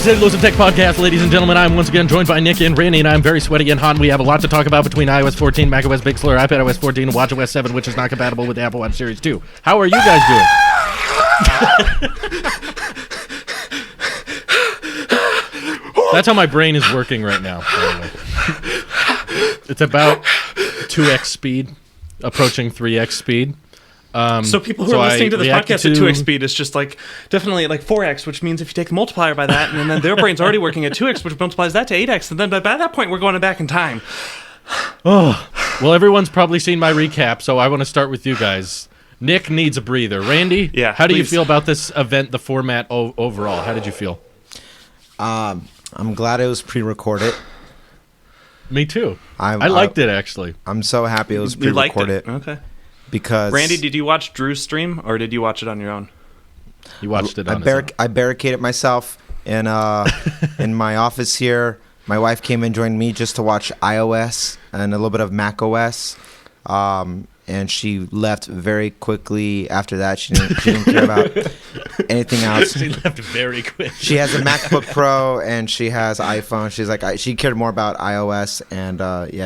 to the Los of Tech podcast, ladies and gentlemen. I'm once again joined by Nick and Randy, and I'm very sweaty and hot. We have a lot to talk about between iOS 14, macOS Big Sur, iPadOS 14, and watchOS 7, which is not compatible with the Apple Watch Series 2. How are you guys doing? That's how my brain is working right now. It's about 2x speed, approaching 3x speed. So people who are listening to this podcast at 2x speed is just like definitely like 4x, which means if you take the multiplier by that, and then their brain's already working at 2x, which multiplies that to 8x, and then by that point we're going back in time. Oh, well, everyone's probably seen my recap, so I want to start with you guys. Nick needs a breather. Randy, how do you feel about this event, the format overall? How did you feel? I'm glad it was pre-recorded. Me too. I liked it, actually. I'm so happy it was pre-recorded. Okay. Because Randy, did you watch Drew's stream, or did you watch it on your own? He watched it on his own. I barricaded myself in my office here. My wife came and joined me just to watch iOS and a little bit of macOS. And she left very quickly after that. She didn't care about anything else. She left very quick. She has a MacBook Pro and she has iPhone. She's like, she cared more about iOS, and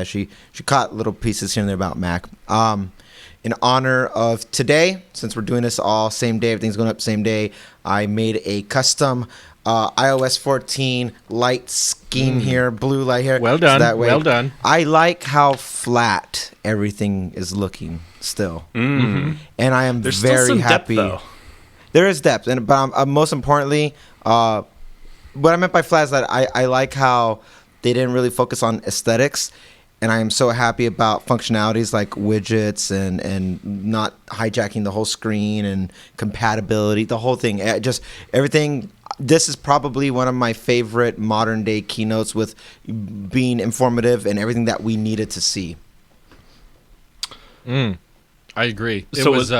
she caught little pieces here and there about Mac. In honor of today, since we're doing this all same day, everything's going up same day, I made a custom iOS 14 light scheme here, blue light here. Well done. So that way, well done. I like how flat everything is looking still. Mm-hmm. And I am There's very still some happy. Depth, though. There is depth, but most importantly, what I meant by flat is that I like how they didn't really focus on aesthetics. And I am so happy about functionalities like widgets and not hijacking the whole screen and compatibility, the whole thing. Just everything. This is probably one of my favorite modern day keynotes, with being informative and everything that we needed to see. I agree. It was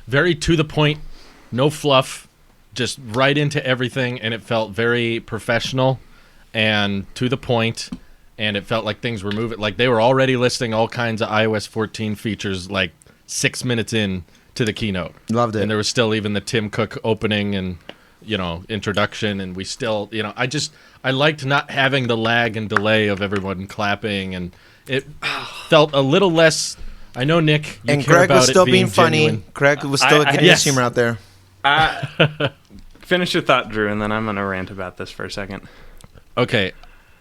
very to the point, no fluff, just right into everything, and it felt very professional and to the point. And it felt like things were moving. Like they were already listing all kinds of iOS 14 features like 6 minutes in to the keynote. Loved it. And there was still even the Tim Cook opening and, introduction. And we still, I liked not having the lag and delay of everyone clapping. And it felt a little less, I know, Nick, you and care Craig about was still it being funny. genuine. Craig was still a Canadian humor out there. Finish your thought, Drew, and then I'm going to rant about this for a second. Okay.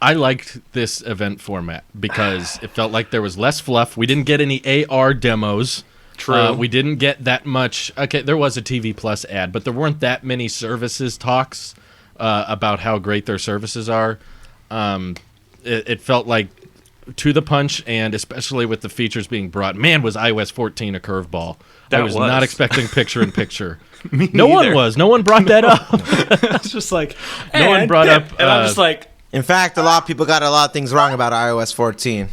I liked this event format because it felt like there was less fluff. We didn't get any AR demos. True. We didn't get that much. Okay, there was a TV Plus ad, but there weren't that many services talks about how great their services are. It felt like to the punch, and especially with the features being brought. Man, was iOS 14 a curveball. I was not expecting picture-in-picture. No one was. No one brought that up. It's just like... No one brought up... And I'm just like... In fact, a lot of people got a lot of things wrong about iOS 14.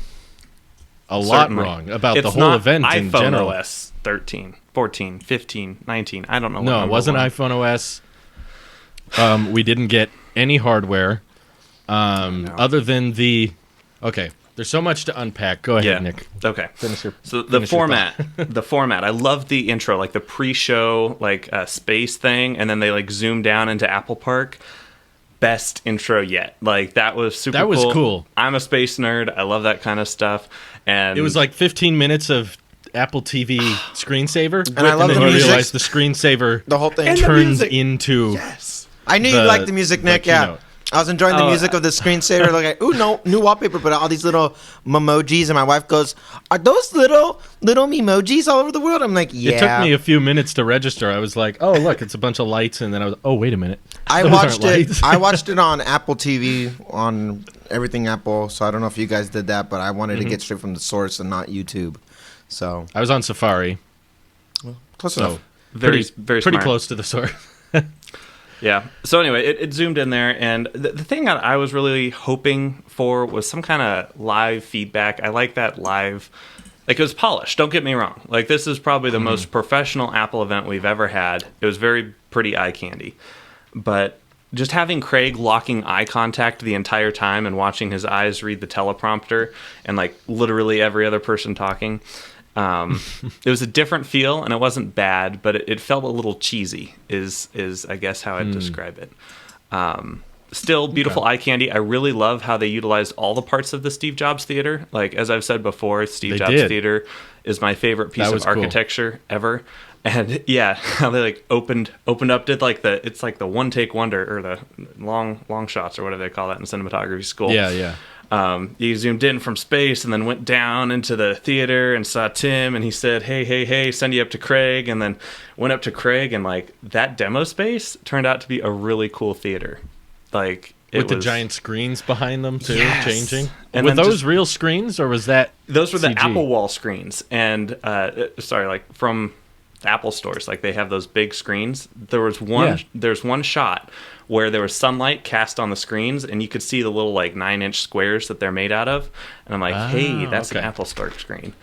A lot wrong about the whole event in general. It's not iPhone OS 13, 14, 15, 19. I don't know. No, it wasn't iPhone OS. We didn't get any hardware other than the... Okay, there's so much to unpack. Go ahead, Nick. Okay. The format. I love the intro, like the pre-show space thing, and then they zoom down into Apple Park. Best intro yet. That was super cool. That was cool. I'm a space nerd. I love that kind of stuff. And it was 15 minutes of Apple TV screensaver. And I love the music. Realized the screensaver the whole thing turns into... Yes. I knew you liked the music, Nick. Yeah. I was enjoying the music of the screensaver. Ooh, no, new wallpaper, but all these little memojis. And my wife goes, "Are those little memojis all over the world?" I'm like, "Yeah." It took me a few minutes to register. I was like, "Oh, look, it's a bunch of lights," and then I was, "Oh, wait a minute." I watched it. I watched it on Apple TV on everything Apple. So I don't know if you guys did that, but I wanted to get straight from the source and not YouTube. So I was on Safari. Well, close enough. Very pretty close to the source. Yeah. So anyway, it zoomed in there, and the thing that I was really hoping for was some kind of live feedback. I like that live. It was polished. Don't get me wrong. This is probably the most professional Apple event we've ever had. It was very pretty eye candy, but just having Craig locking eye contact the entire time and watching his eyes read the teleprompter and literally every other person talking. It was a different feel, and it wasn't bad, but it felt a little cheesy. Is I guess how I'd describe it. Still beautiful eye candy. I really love how they utilized all the parts of the Steve Jobs Theater. Like, as I've said before, Steve Jobs Theater is my favorite piece of architecture ever. And yeah, how they like opened up, did like it's like the one take wonder, or the long shots, or whatever they call that in cinematography school. Yeah. You zoomed in from space and then went down into the theater and saw Tim, and he said, hey, send you up to Craig, and then went up to Craig, and like that demo space turned out to be a really cool theater. Like, with the giant screens behind them too, yes. changing. And were those real screens, or was that those were the CG? Apple wall screens? And like from the Apple stores, like they have those big screens. There's one shot where there was sunlight cast on the screens, and you could see the little like 9-inch squares that they're made out of. And I'm like, hey, that's an Apple Store screen.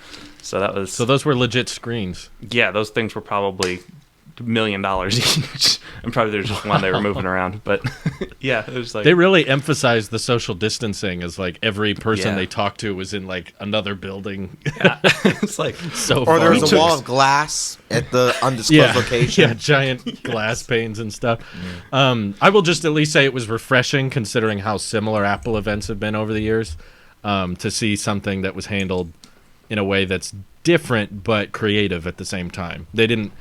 So those were legit screens. Yeah, those things were probably $1 million each, and probably there's just one they were moving around. But yeah, it was like they really emphasized the social distancing, as like every person they talked to was in like another building. Yeah. It's like so. Or there was a wall of glass at the undisclosed location. Yeah, giant glass panes and stuff. I will just at least say it was refreshing, considering how similar Apple events have been over the years, to see something that was handled in a way that's different but creative at the same time. They didn't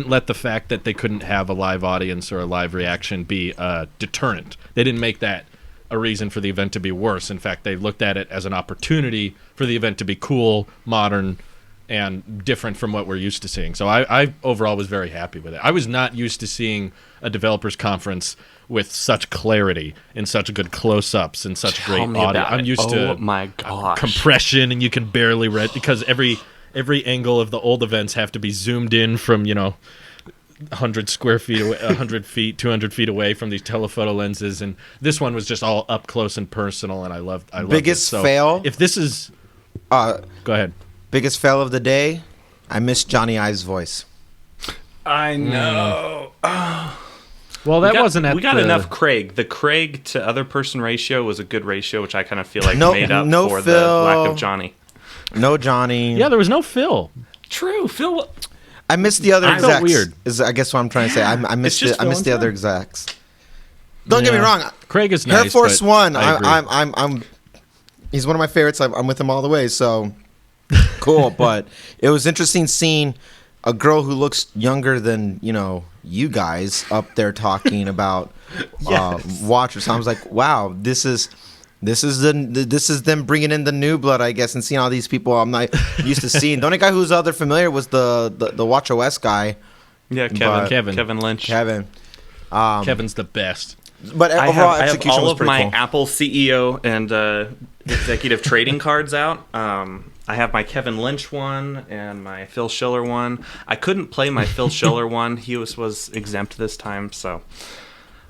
let the fact that they couldn't have a live audience or a live reaction be a deterrent. They didn't make that a reason for the event to be worse. In fact, they looked at it as an opportunity for the event to be cool, modern, and different from what we're used to seeing. So I overall was very happy with it. I was not used to seeing a developers conference with such clarity and such good close-ups and such great audio. I'm used to compression, and you can barely read, because every angle of the old events have to be zoomed in from 100 square feet away, 100 feet, 200 feet away from these telephoto lenses, and this one was just all up close and personal, and I loved biggest it. So fail. If this is, go ahead. Biggest fail of the day. I miss Johnny Ive's voice. I know. Well, we got enough Craig. The Craig to other person ratio was a good ratio, which I kind of feel like made up for the lack of Johnny. No Johnny. Yeah, there was no Phil. True, Phil. I missed the other execs. Weird. Is I guess what I'm trying to say. I missed the other execs. Don't get me wrong. Craig is nice. Air Force One. I'm he's one of my favorites. I'm with him all the way. So cool. But it was interesting seeing a girl who looks younger than you guys up there talking about watchers. So I was like, wow, this is them bringing in the new blood, I guess, and seeing all these people I'm not used to seeing. The only guy who's other familiar was the watchOS guy. Yeah, Kevin Lynch. Kevin's the best. But overall execution I have all was of pretty my cool. Apple CEO and executive trading cards out. I have my Kevin Lynch one and my Phil Schiller one. I couldn't play my Phil Schiller one. He was exempt this time, so I'm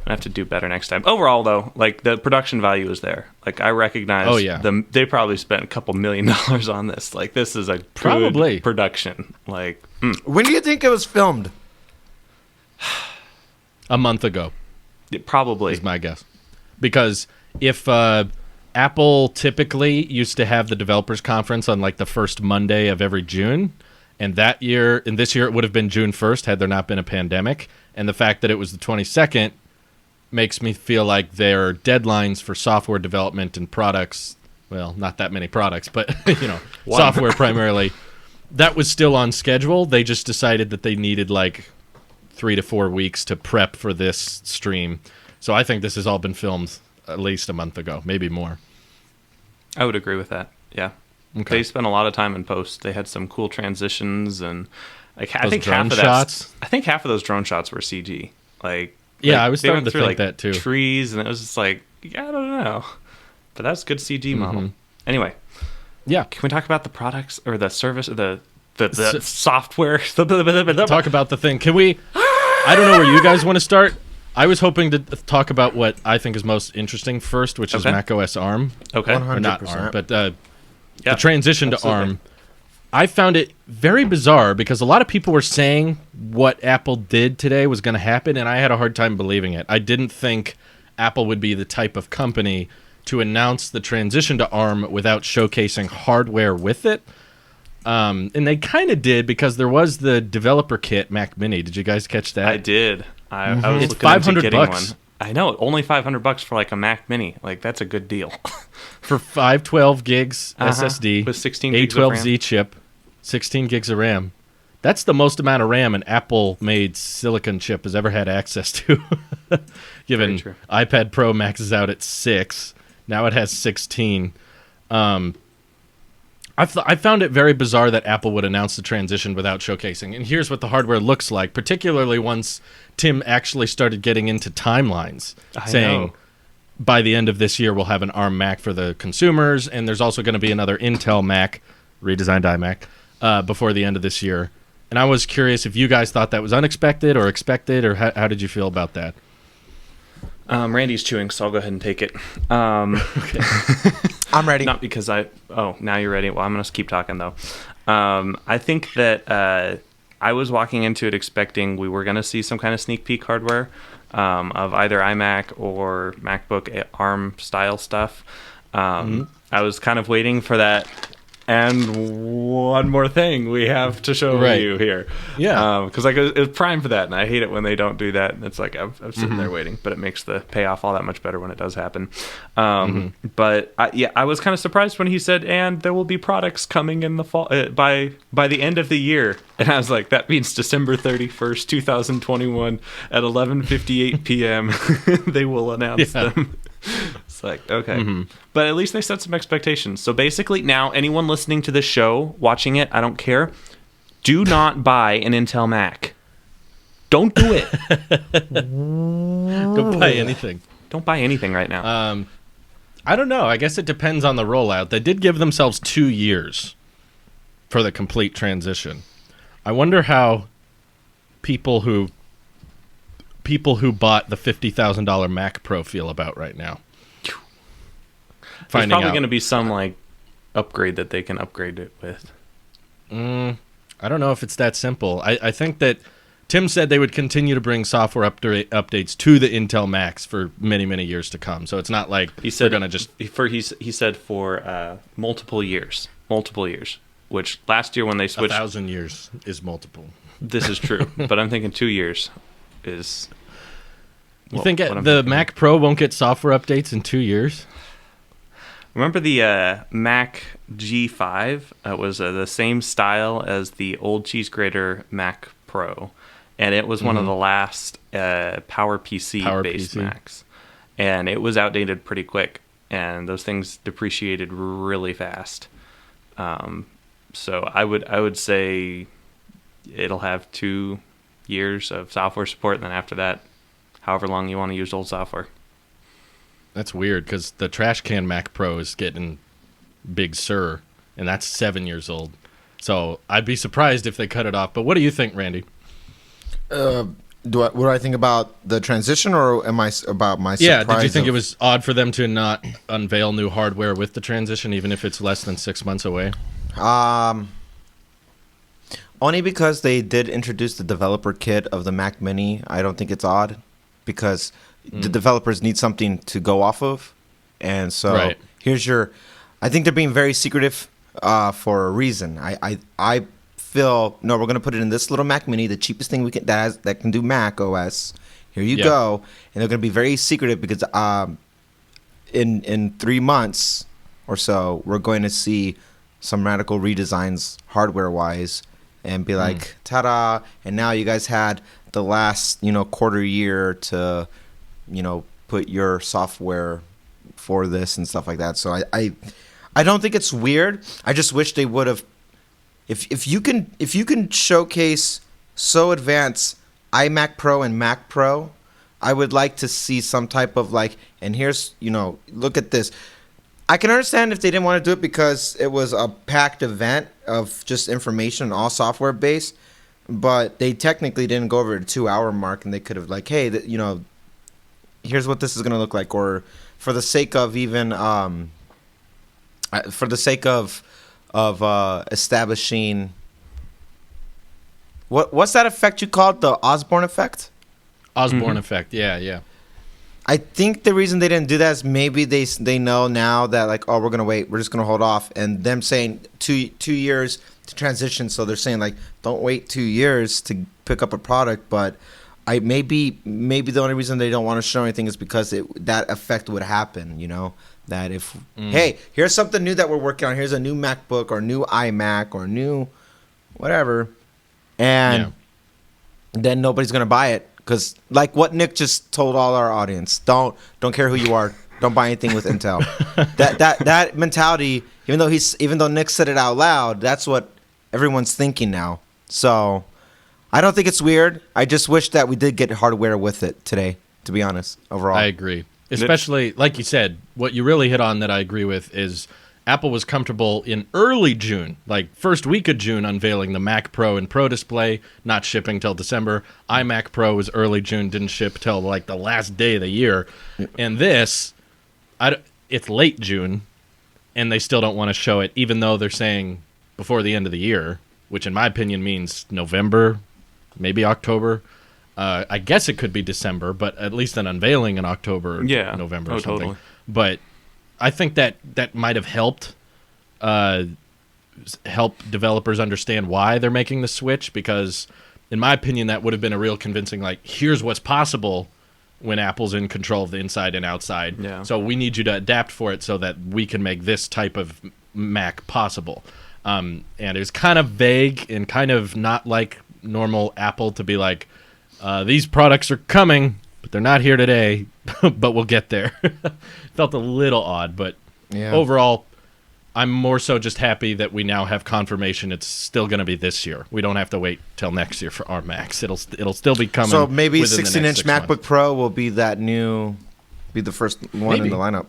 gonna have to do better next time. Overall, though, like the production value is there. Like I recognize them. They probably spent a couple $1 million on this. Like this is a good production. Like when do you think it was filmed? A month ago. It probably is my guess, because if Apple typically used to have the developers conference on like the first Monday of every June, and this year it would have been June 1st had there not been a pandemic, and the fact that it was the 22nd makes me feel like their deadlines for software development and products, well, not that many products, but software primarily, that was still on schedule. They just decided that they needed like 3 to 4 weeks to prep for this stream. So I think this has all been filmed at least a month ago, maybe more. I would agree with that. Yeah. Okay. They spent a lot of time in post. They had some cool transitions, and like I think half of those drone shots were CG. I was starting to think that too. Trees, and it was just like, I don't know, but that's a good CG model. Anyway, can we talk about the products or the service or the software? Talk about the thing. Can we? I don't know where you guys want to start. I was hoping to talk about what I think is most interesting first, which is macOS ARM. Okay. 100%. Or not ARM, but the transition to ARM. I found it very bizarre because a lot of people were saying what Apple did today was going to happen, and I had a hard time believing it. I didn't think Apple would be the type of company to announce the transition to ARM without showcasing hardware with it. And they kind of did, because there was the developer kit Mac Mini. Did you guys catch that? I did. I was it's looking into getting $500 one. I know, only $500 for like a Mac Mini. Like that's a good deal. For 512 gigs SSD with 16 gigs of RAM. A12Z chip, 16 gigs of RAM. That's the most amount of RAM an Apple-made silicon chip has ever had access to. Given iPad Pro maxes out at 6, now it has 16. I found it very bizarre that Apple would announce the transition without showcasing. And here's what the hardware looks like, particularly once Tim actually started getting into timelines, saying by the end of this year we'll have an ARM Mac for the consumers, and there's also going to be another Intel Mac, redesigned iMac, before the end of this year. And I was curious if you guys thought that was unexpected or expected, or how did you feel about that? Randy's chewing, so I'll go ahead and take it. Okay. I'm ready. Not because now you're ready. Well, I'm going to keep talking, though. I think that I was walking into it expecting we were going to see some kind of sneak peek hardware of either iMac or MacBook ARM-style stuff. I was kind of waiting for that. And one more thing we have to show you here. Yeah. Because it's prime for that, and I hate it when they don't do that. And it's like I'm sitting there waiting, but it makes the payoff all that much better when it does happen. But I was kind of surprised when he said, and there will be products coming in the fall by the end of the year. And I was like, that means December 31st, 2021 at 11:58 p.m. they will announce them. It's like, okay. But at least they set some expectations. So basically now anyone listening to this show, watching it, I don't care, do not buy an Intel Mac. Don't do it. Don't buy anything. Don't buy anything right now. I don't know. I guess it depends on the rollout. They did give themselves 2 years for the complete transition. I wonder how people who bought the $50,000 Mac Pro feel about right now. There's probably going to be some like upgrade that they can upgrade it with. I don't know if it's that simple. I think that Tim said they would continue to bring software updates to the Intel Macs for many, many years to come. So it's not like they're going to just... He said for multiple years, which last year when they switched... 1,000 years is multiple. This is true, but I'm thinking 2 years is... You think the Mac Pro won't get software updates in 2 years? Remember the Mac G5? Was the same style as the old cheese grater Mac Pro, and it was one of the last PowerPC based Macs, and it was outdated pretty quick, and those things depreciated really fast. So I would say it'll have 2 years of software support, and then after that, however long you want to use old software. That's weird because the trash can Mac Pro is getting Big Sur, and that's 7 years old. So I'd be surprised if they cut it off. But what do you think, Randy? What do I think about the transition, or am I about my surprise? Yeah, did you think it was odd for them to not unveil new hardware with the transition, even if it's less than 6 months away? Only because they did introduce the developer kit of the Mac Mini. I don't think it's odd because the developers need something to go off of. And so here's your... I think they're being very secretive for a reason. I feel, no, we're going to put it in this little Mac Mini, the cheapest thing we can that can do macOS. Here you go. And they're going to be very secretive because in 3 months or so, we're going to see some radical redesigns hardware-wise and be like, ta-da, and now you guys had the last, quarter year to, put your software for this and stuff like that. So I don't think it's weird. I just wish they would have, if you can showcase so advanced iMac Pro and Mac Pro, I would like to see some type of and here's, look at this. I can understand if they didn't want to do it because it was a packed event of just information, all software based, but they technically didn't go over the 2 hour mark, and they could have hey, here's what this is going to look like, or for the sake of even, establishing, what's that effect you called, the Osborn Effect? Osborn Effect, yeah. I think the reason they didn't do that is maybe they know now that we're gonna wait, we're just gonna hold off, and them saying two years to transition, so they're saying don't wait 2 years to pick up a product. But maybe the only reason they don't want to show anything is because that effect would happen. That if hey, here's something new that we're working on. Here's a new MacBook or new iMac or new whatever, and then nobody's gonna buy it because like what Nick just told all our audience, don't care who you are, don't buy anything with Intel. that mentality, even though Nick said it out loud, that's what everyone's thinking now. So I don't think it's weird. I just wish that we did get hardware with it today, to be honest, overall. I agree. Especially, like you said, what you really hit on that I agree with is Apple was comfortable in early June, like first week of June, unveiling the Mac Pro and Pro Display, not shipping till December. iMac Pro was early June, didn't ship till like the last day of the year. And this, it's late June, and they still don't want to show it, even though they're saying before the end of the year, which in my opinion means November, maybe October. I guess it could be December, but at least an unveiling in October, November or something. Totally. But I think that might have helped developers understand why they're making the switch, because in my opinion that would have been a real convincing, like, here's what's possible when Apple's in control of the inside and outside. Yeah. So we need you to adapt for it so that we can make this type of Mac possible. And it's kind of vague and kind of not like normal Apple to be like, these products are coming, but they're not here today, but we'll get there. Felt a little odd, but overall, I'm more so just happy that we now have confirmation it's still going to be this year. We don't have to wait till next year for our Macs. It'll still be coming. So maybe 16-inch MacBook Pro will be the first one in the lineup.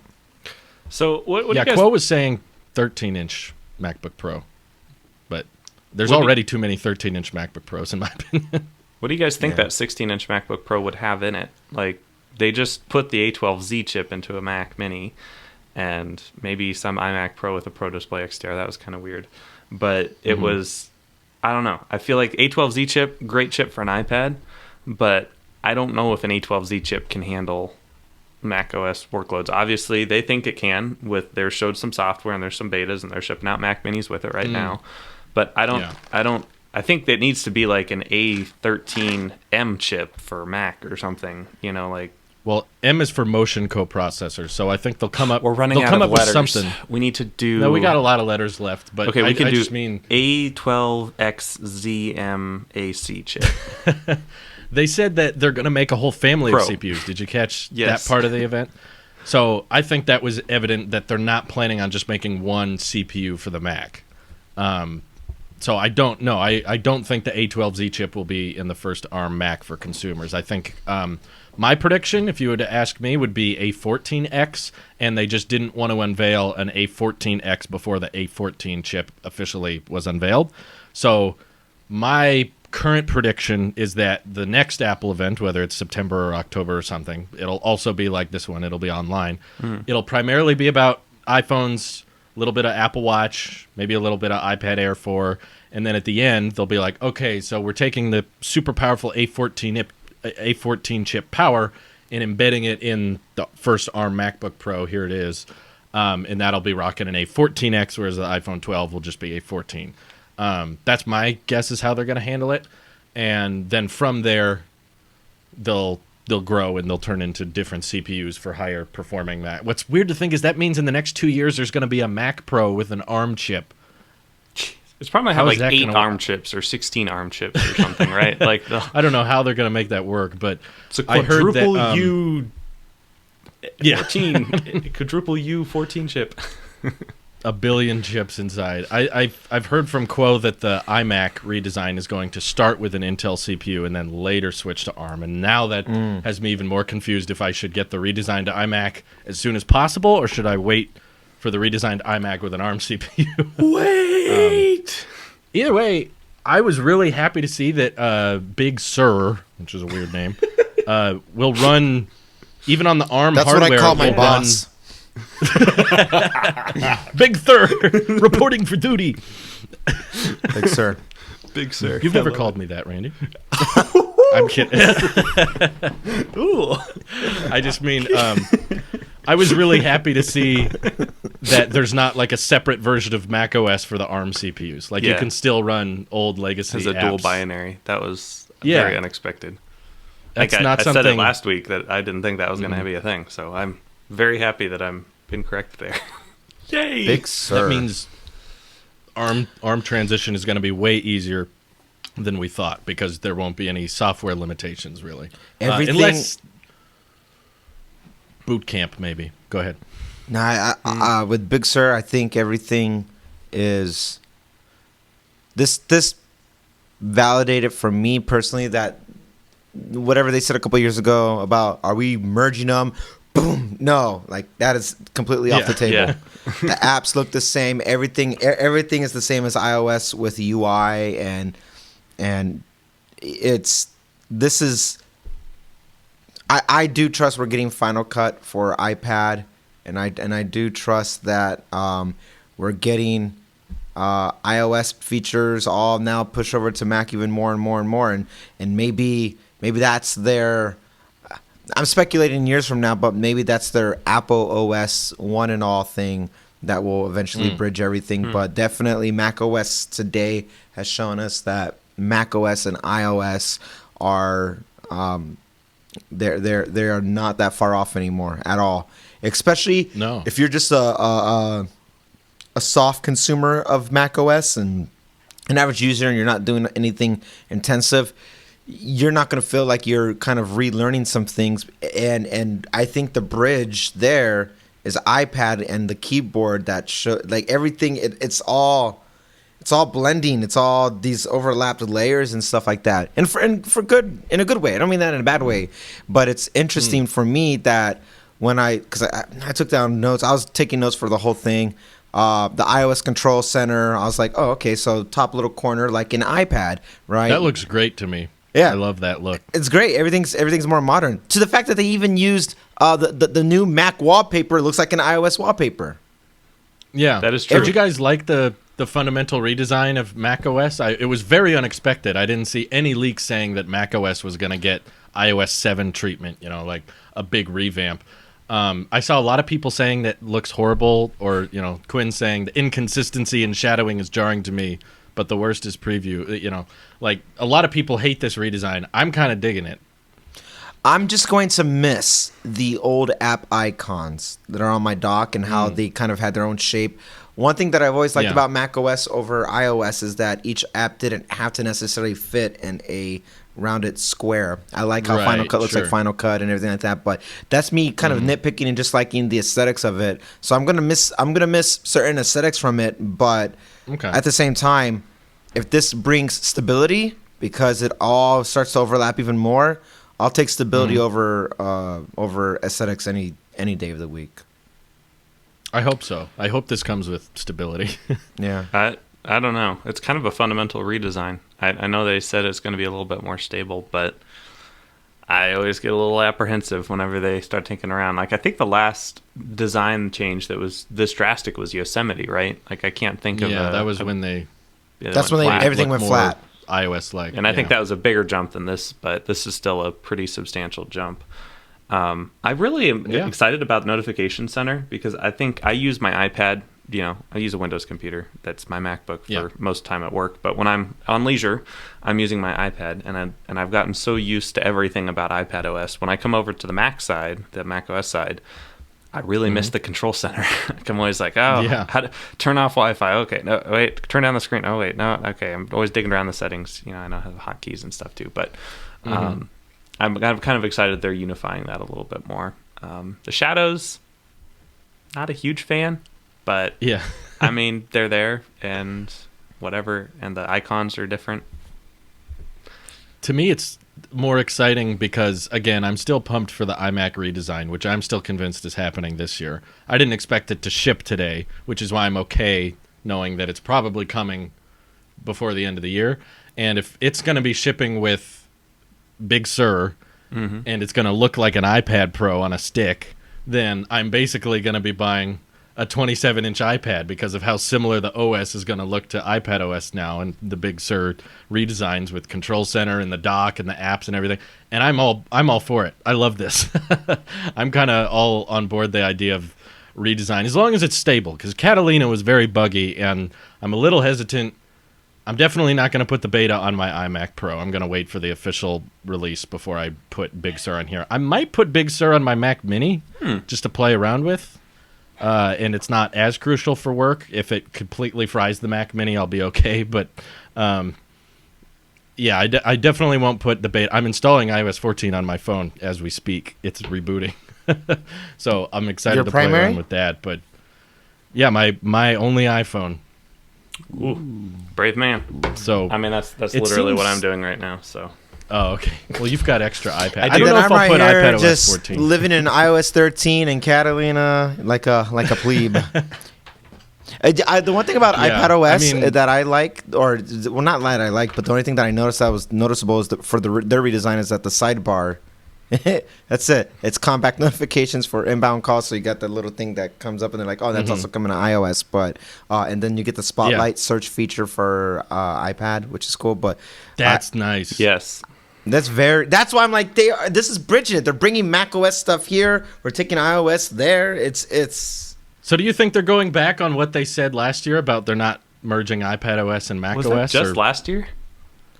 So what do you guys... Quo was saying 13-inch MacBook Pro, but there's already too many 13-inch MacBook Pros in my opinion. What do you guys think that 16-inch MacBook Pro would have in it? Like, they just put the A12Z chip into a Mac Mini, and maybe some iMac Pro with a Pro Display XDR. That was kind of weird. But it was, I don't know. I feel like A12Z chip, great chip for an iPad, but I don't know if an A12Z chip can handle macOS workloads. Obviously, they think it can. They showed some software, and there's some betas, and they're shipping out Mac Minis with it right now. But I think that needs to be like an A13M chip for Mac or something, like. Well, M is for motion coprocessors, so I think they'll come up. We're running out of letters. With something. We need to do. No, we got a lot of letters left, but okay, we can do just mean A12XZMAC chip. They said that they're going to make a whole family of CPUs. Did you catch that part of the event? So I think that was evident that they're not planning on just making one CPU for the Mac. So I don't know. I don't think the A12Z chip will be in the first ARM Mac for consumers. I think my prediction, if you were to ask me, would be A14X, and they just didn't want to unveil an A14X before the A14 chip officially was unveiled. So my current prediction is that the next Apple event, whether it's September or October or something, it'll also be like this one. It'll be online. It'll primarily be about iPhones, a little bit of Apple Watch, maybe a little bit of iPad Air 4, and then at the end they'll be like, okay, so we're taking the super powerful A14 chip power and embedding it in the first ARM MacBook Pro. Here it is, and that'll be rocking an A14X, whereas the iPhone 12 will just be A14. That's my guess is how they're going to handle it, and then from there they'll grow and they'll turn into different CPUs for higher performing Mac. What's weird to think is that means in the next 2 years there's going to be a Mac Pro with an ARM chip. It's probably have like 8 ARM chips or 16 ARM chips or something, right? Like I don't know how they're going to make that work, but it's a quadruple U 14, quadruple U 14 chip. A billion chips inside. I've heard from Quo that the iMac redesign is going to start with an Intel CPU and then later switch to ARM. And now that has me even more confused if I should get the redesigned iMac as soon as possible or should I wait for the redesigned iMac with an ARM CPU. Wait! Either way, I was really happy to see that Big Sur, which is a weird name, will run even on the ARM hardware. That's what I call my boss. Big Sur, reporting for duty. Big Sur. Big Sur. You've never called me that, Randy. I'm kidding. Ooh. I just mean, I was really happy to see that there's not like a separate version of macOS for the ARM CPUs. Like you can still run old legacy as a apps. dual binary. That was very unexpected. That's like not I something. said it last week that I didn't think that was going to be a thing. So I'm very happy that I'm incorrect there. Yay! Big Sur. That means ARM transition is going to be way easier than we thought because there won't be any software limitations really. Everything. Unless boot camp, maybe. Go ahead. No, with Big Sur, I think everything is this validated for me personally that whatever they said a couple years ago about are we merging them? Boom! No, like that is completely off the table. Yeah. The apps look the same. Everything is the same as iOS with the UI and this is. I do trust we're getting Final Cut for iPad, and I do trust that we're getting iOS features all now push over to Mac even more and more and more, and maybe that's their. I'm speculating years from now, but maybe that's their Apple OS one and all thing that will eventually bridge everything. But definitely macOS today has shown us that macOS and iOS are. They are not that far off anymore at all. Especially if you're just a soft consumer of macOS and an average user, and you're not doing anything intensive, you're not going to feel like you're kind of relearning some things. And I think the bridge there is iPad and the keyboard that show like everything. It's all blending. It's all these overlapped layers and stuff like that. And for good, in a good way. I don't mean that in a bad way, but it's interesting for me that because I took down notes. I was taking notes for the whole thing. The iOS control center. I was like, oh, okay. So top little corner, like an iPad, right? That looks great to me. Yeah, I love that look. It's great. Everything's more modern. To the fact that they even used the new Mac wallpaper looks like an iOS wallpaper. Yeah, that is true. Did you guys like the fundamental redesign of macOS? It was very unexpected. I didn't see any leaks saying that macOS was going to get iOS 7 treatment, like a big revamp. I saw a lot of people saying that looks horrible, or, Quinn saying the inconsistency and shadowing is jarring to me, but the worst is preview. Like a lot of people hate this redesign. I'm kind of digging it. I'm just going to miss the old app icons that are on my dock and how they kind of had their own shape. One thing that I've always liked about macOS over iOS is that each app didn't have to necessarily fit in a rounded square. I like how Final Cut looks like Final Cut and everything like that, but that's me kind of nitpicking and just liking the aesthetics of it. So I'm gonna miss certain aesthetics from it, but at the same time, if this brings stability because it all starts to overlap even more, I'll take stability over aesthetics any day of the week. I hope so. I hope this comes with stability. Yeah. I don't know. It's kind of a fundamental redesign. I know they said it's going to be a little bit more stable, but I always get a little apprehensive whenever they start tinking around. Like, I think the last design change that was this drastic was Yosemite, right? Like, I can't think of. Yeah, that was when they. Yeah, that's when everything went flat. iOS-like. And I think that was a bigger jump than this, but this is still a pretty substantial jump. I really am excited about Notification Center because I think I use my iPad. I use a Windows computer. That's my MacBook for most time at work. But when I'm on leisure, I'm using my iPad, and I've gotten so used to everything about iPadOS. When I come over to the Mac side, the macOS side, I really miss the control center. I'm always like, how to turn off Wi-Fi? Okay, no, wait, turn down the screen. Oh, wait, no, okay. I'm always digging around the settings. I know how the hotkeys and stuff too. But I'm kind of excited they're unifying that a little bit more. The shadows, not a huge fan. But I mean, they're there and whatever, and the icons are different. To me, it's more exciting because, again, I'm still pumped for the iMac redesign, which I'm still convinced is happening this year. I didn't expect it to ship today, which is why I'm okay knowing that it's probably coming before the end of the year. And if it's going to be shipping with Big Sur and it's going to look like an iPad Pro on a stick, then I'm basically going to be buying a 27-inch iPad because of how similar the OS is going to look to iPadOS now, and the Big Sur redesigns with Control Center and the dock and the apps and everything. And I'm all for it. I love this. I'm kind of all on board the idea of redesign as long as it's stable, because Catalina was very buggy, and I'm a little hesitant. I'm definitely not going to put the beta on my iMac Pro. I'm going to wait for the official release before I put Big Sur on here. I might put Big Sur on my Mac Mini just to play around with. And it's not as crucial for work. If it completely fries the Mac Mini, I'll be okay. But yeah, I definitely won't put the beta. I'm installing iOS 14 on my phone as we speak. It's rebooting. So I'm excited Your to primary? play around with that. But yeah, my only iPhone. Ooh, brave man. So I mean, that's it literally what seems- I'm doing right now. So Oh, okay. Well, you've got extra iPad. I do. don't know Then if I'm I'll put right here iPadOS just 14. living in iOS 13 and Catalina like a plebe. The one thing about Yeah, iPadOS I mean- that I like, or well, not that I like, but the only thing that I noticed that was noticeable is their redesign is that the sidebar. That's it. It's compact notifications for inbound calls. So you got that little thing that comes up, and they're like, "Oh, that's also coming to iOS." But and then you get the Spotlight search feature for iPad, which is cool. But That's nice. yes, that's why I'm like, this is bridging it. They're bringing macOS stuff here. We're taking iOS there. It's. So do you think they're going back on what they said last year about they're not merging iPadOS and macOS? was that just or, last year?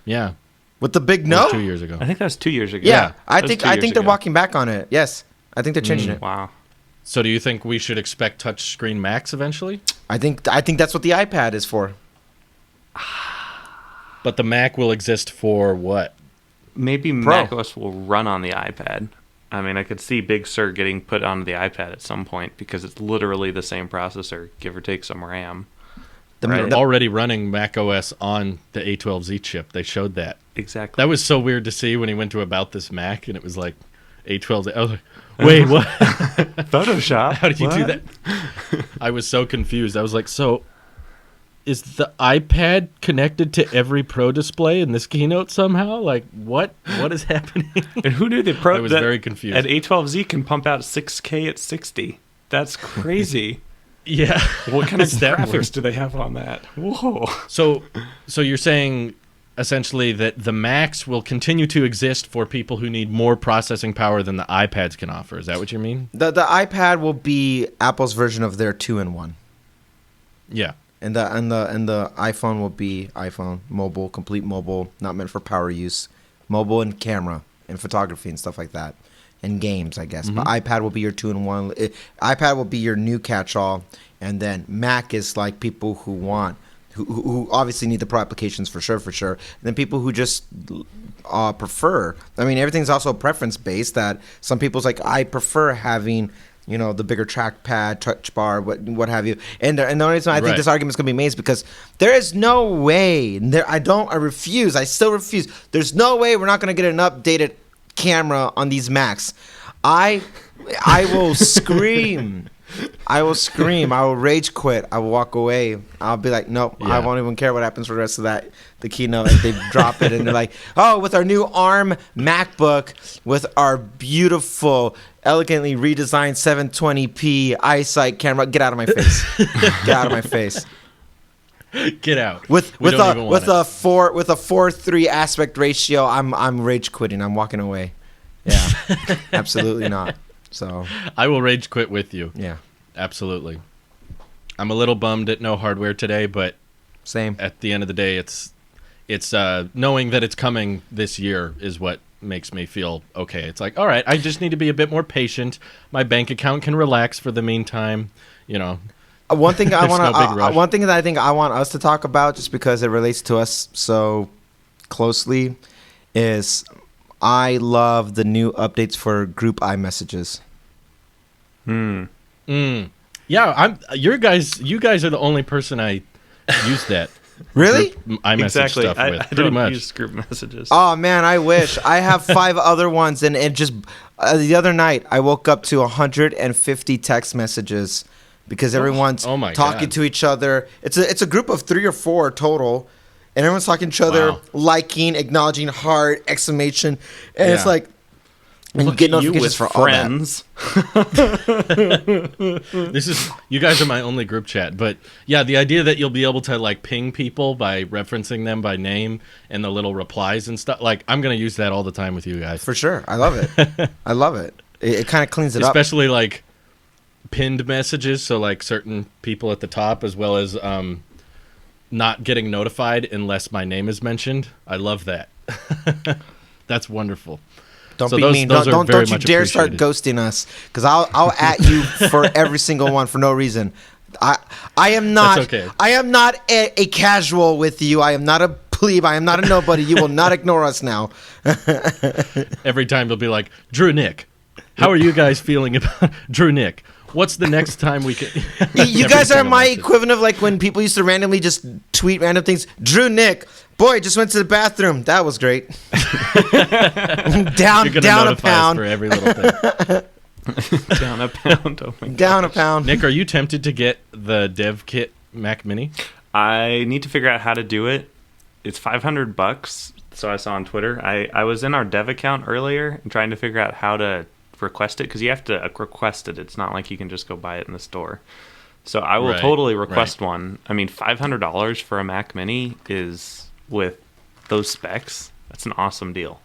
Yeah. With the big Or no. 2 years ago. I think that was 2 years ago. Yeah, I That was think 2 years they're ago. walking back on it. Yes, I think they're changing it. Wow. So do you think we should expect touchscreen Macs eventually? I think that's what the iPad is for. But the Mac will exist for what? Maybe Pro. macOS will run on the iPad. I mean, I could see Big Sur getting put onto the iPad at some point because it's literally the same processor, give or take some RAM. They're already running macOS on the A12Z chip. They showed that. Exactly. That was so weird to see when he went to About This Mac and it was like A12Z. I was like, wait, what? Photoshop. How did you do that? I was so confused. I was like, so is the iPad connected to every Pro display in this keynote somehow? Like, what is happening? And who knew the Pro? I was very confused. At A12Z can pump out 6K at 60. That's crazy. Yeah. What kind of Is that graphics weird? do they have on that? Whoa. So you're saying essentially that the Macs will continue to exist for people who need more processing power than the iPads can offer. Is that what you mean? The iPad will be Apple's version of their 2-in-1. Yeah. And the iPhone will be iPhone, mobile, complete mobile, not meant for power use, mobile and camera and photography and stuff like that, and games, I guess. But iPad will be your 2-in-1. iPad will be your new catch-all, and then Mac is like people who obviously need the pro applications for sure. And then people who just prefer. I mean, everything's also preference based. That some people's like, I prefer having, you know, the bigger trackpad, touch bar, what have you. And the only reason I think this argument is going to be made is because there is no way. I refuse. I still refuse. There's no way we're not going to get an updated camera on these Macs. I will scream. I will scream. I will rage quit. I will walk away. I'll be like, nope, Yeah. I won't even care what happens for the rest of the keynote. Like, they drop it and they're like, oh, with our new ARM MacBook, with our beautiful, elegantly redesigned 720p eyesight camera. Get out of my face. Get out of my face. Get out. With We don't even want a 4:3 aspect ratio, I'm rage quitting. I'm walking away. Yeah, absolutely not. So I will rage quit with you. yeah, Absolutely. I'm a little bummed at no hardware today, but same. at the end of the day, it's knowing that it's coming this year is what makes me feel okay. It's like, all right, I just need to be a bit more patient. My bank account can relax for the meantime. You know, One thing I There's want no big rush. one thing that I think I want us to talk about, just because it relates to us so closely, is I love the new updates for group iMessages. yeah. You guys are the only person I use that Really? iMessage Exactly. stuff with. I pretty don't much. use group messages. Oh man, I wish. I have 5 other ones, and it just the other night I woke up to 150 text messages because everyone's oh my talking God. to each other. It's a group of 3 or 4 total, and everyone's talking to each other, Wow. liking, acknowledging, heart, exclamation, and it's Yeah. like. And you get You notifications with for all that. friends. You guys are my only group chat, but yeah, the idea that you'll be able to like ping people by referencing them by name and the little replies and stuff, like I'm gonna use that all the time with you guys. For sure. I love it. I love it. It kind of cleans it up. Especially like pinned messages, so like certain people at the top, as well as not getting notified unless my name is mentioned. I love that. That's wonderful. Don't be mean. Don't you dare start ghosting us, because I'll at you for every single one for no reason. I am not. That's okay. I am not a casual with you. I am not a plebe. I am not a nobody. You will not ignore us now. Every time they'll be like, Drew Nick, how are you guys feeling about Drew Nick? What's the next time we can? You guys are my equivalent of like when people used to randomly just tweet random things. Drew Nick, boy, just went to the bathroom. That was great. down a pound for every little thing. Down a pound. Oh my down a pound. Nick, are you tempted to get the Dev Kit Mac Mini? I need to figure out how to do it. It's $500. So I saw on Twitter. I was in our dev account earlier and trying to figure out how to request it, because you have to request it. It's not like you can just go buy it in the store. So I will totally request one. I mean, $500 for a Mac Mini is, with those specs, that's an awesome deal.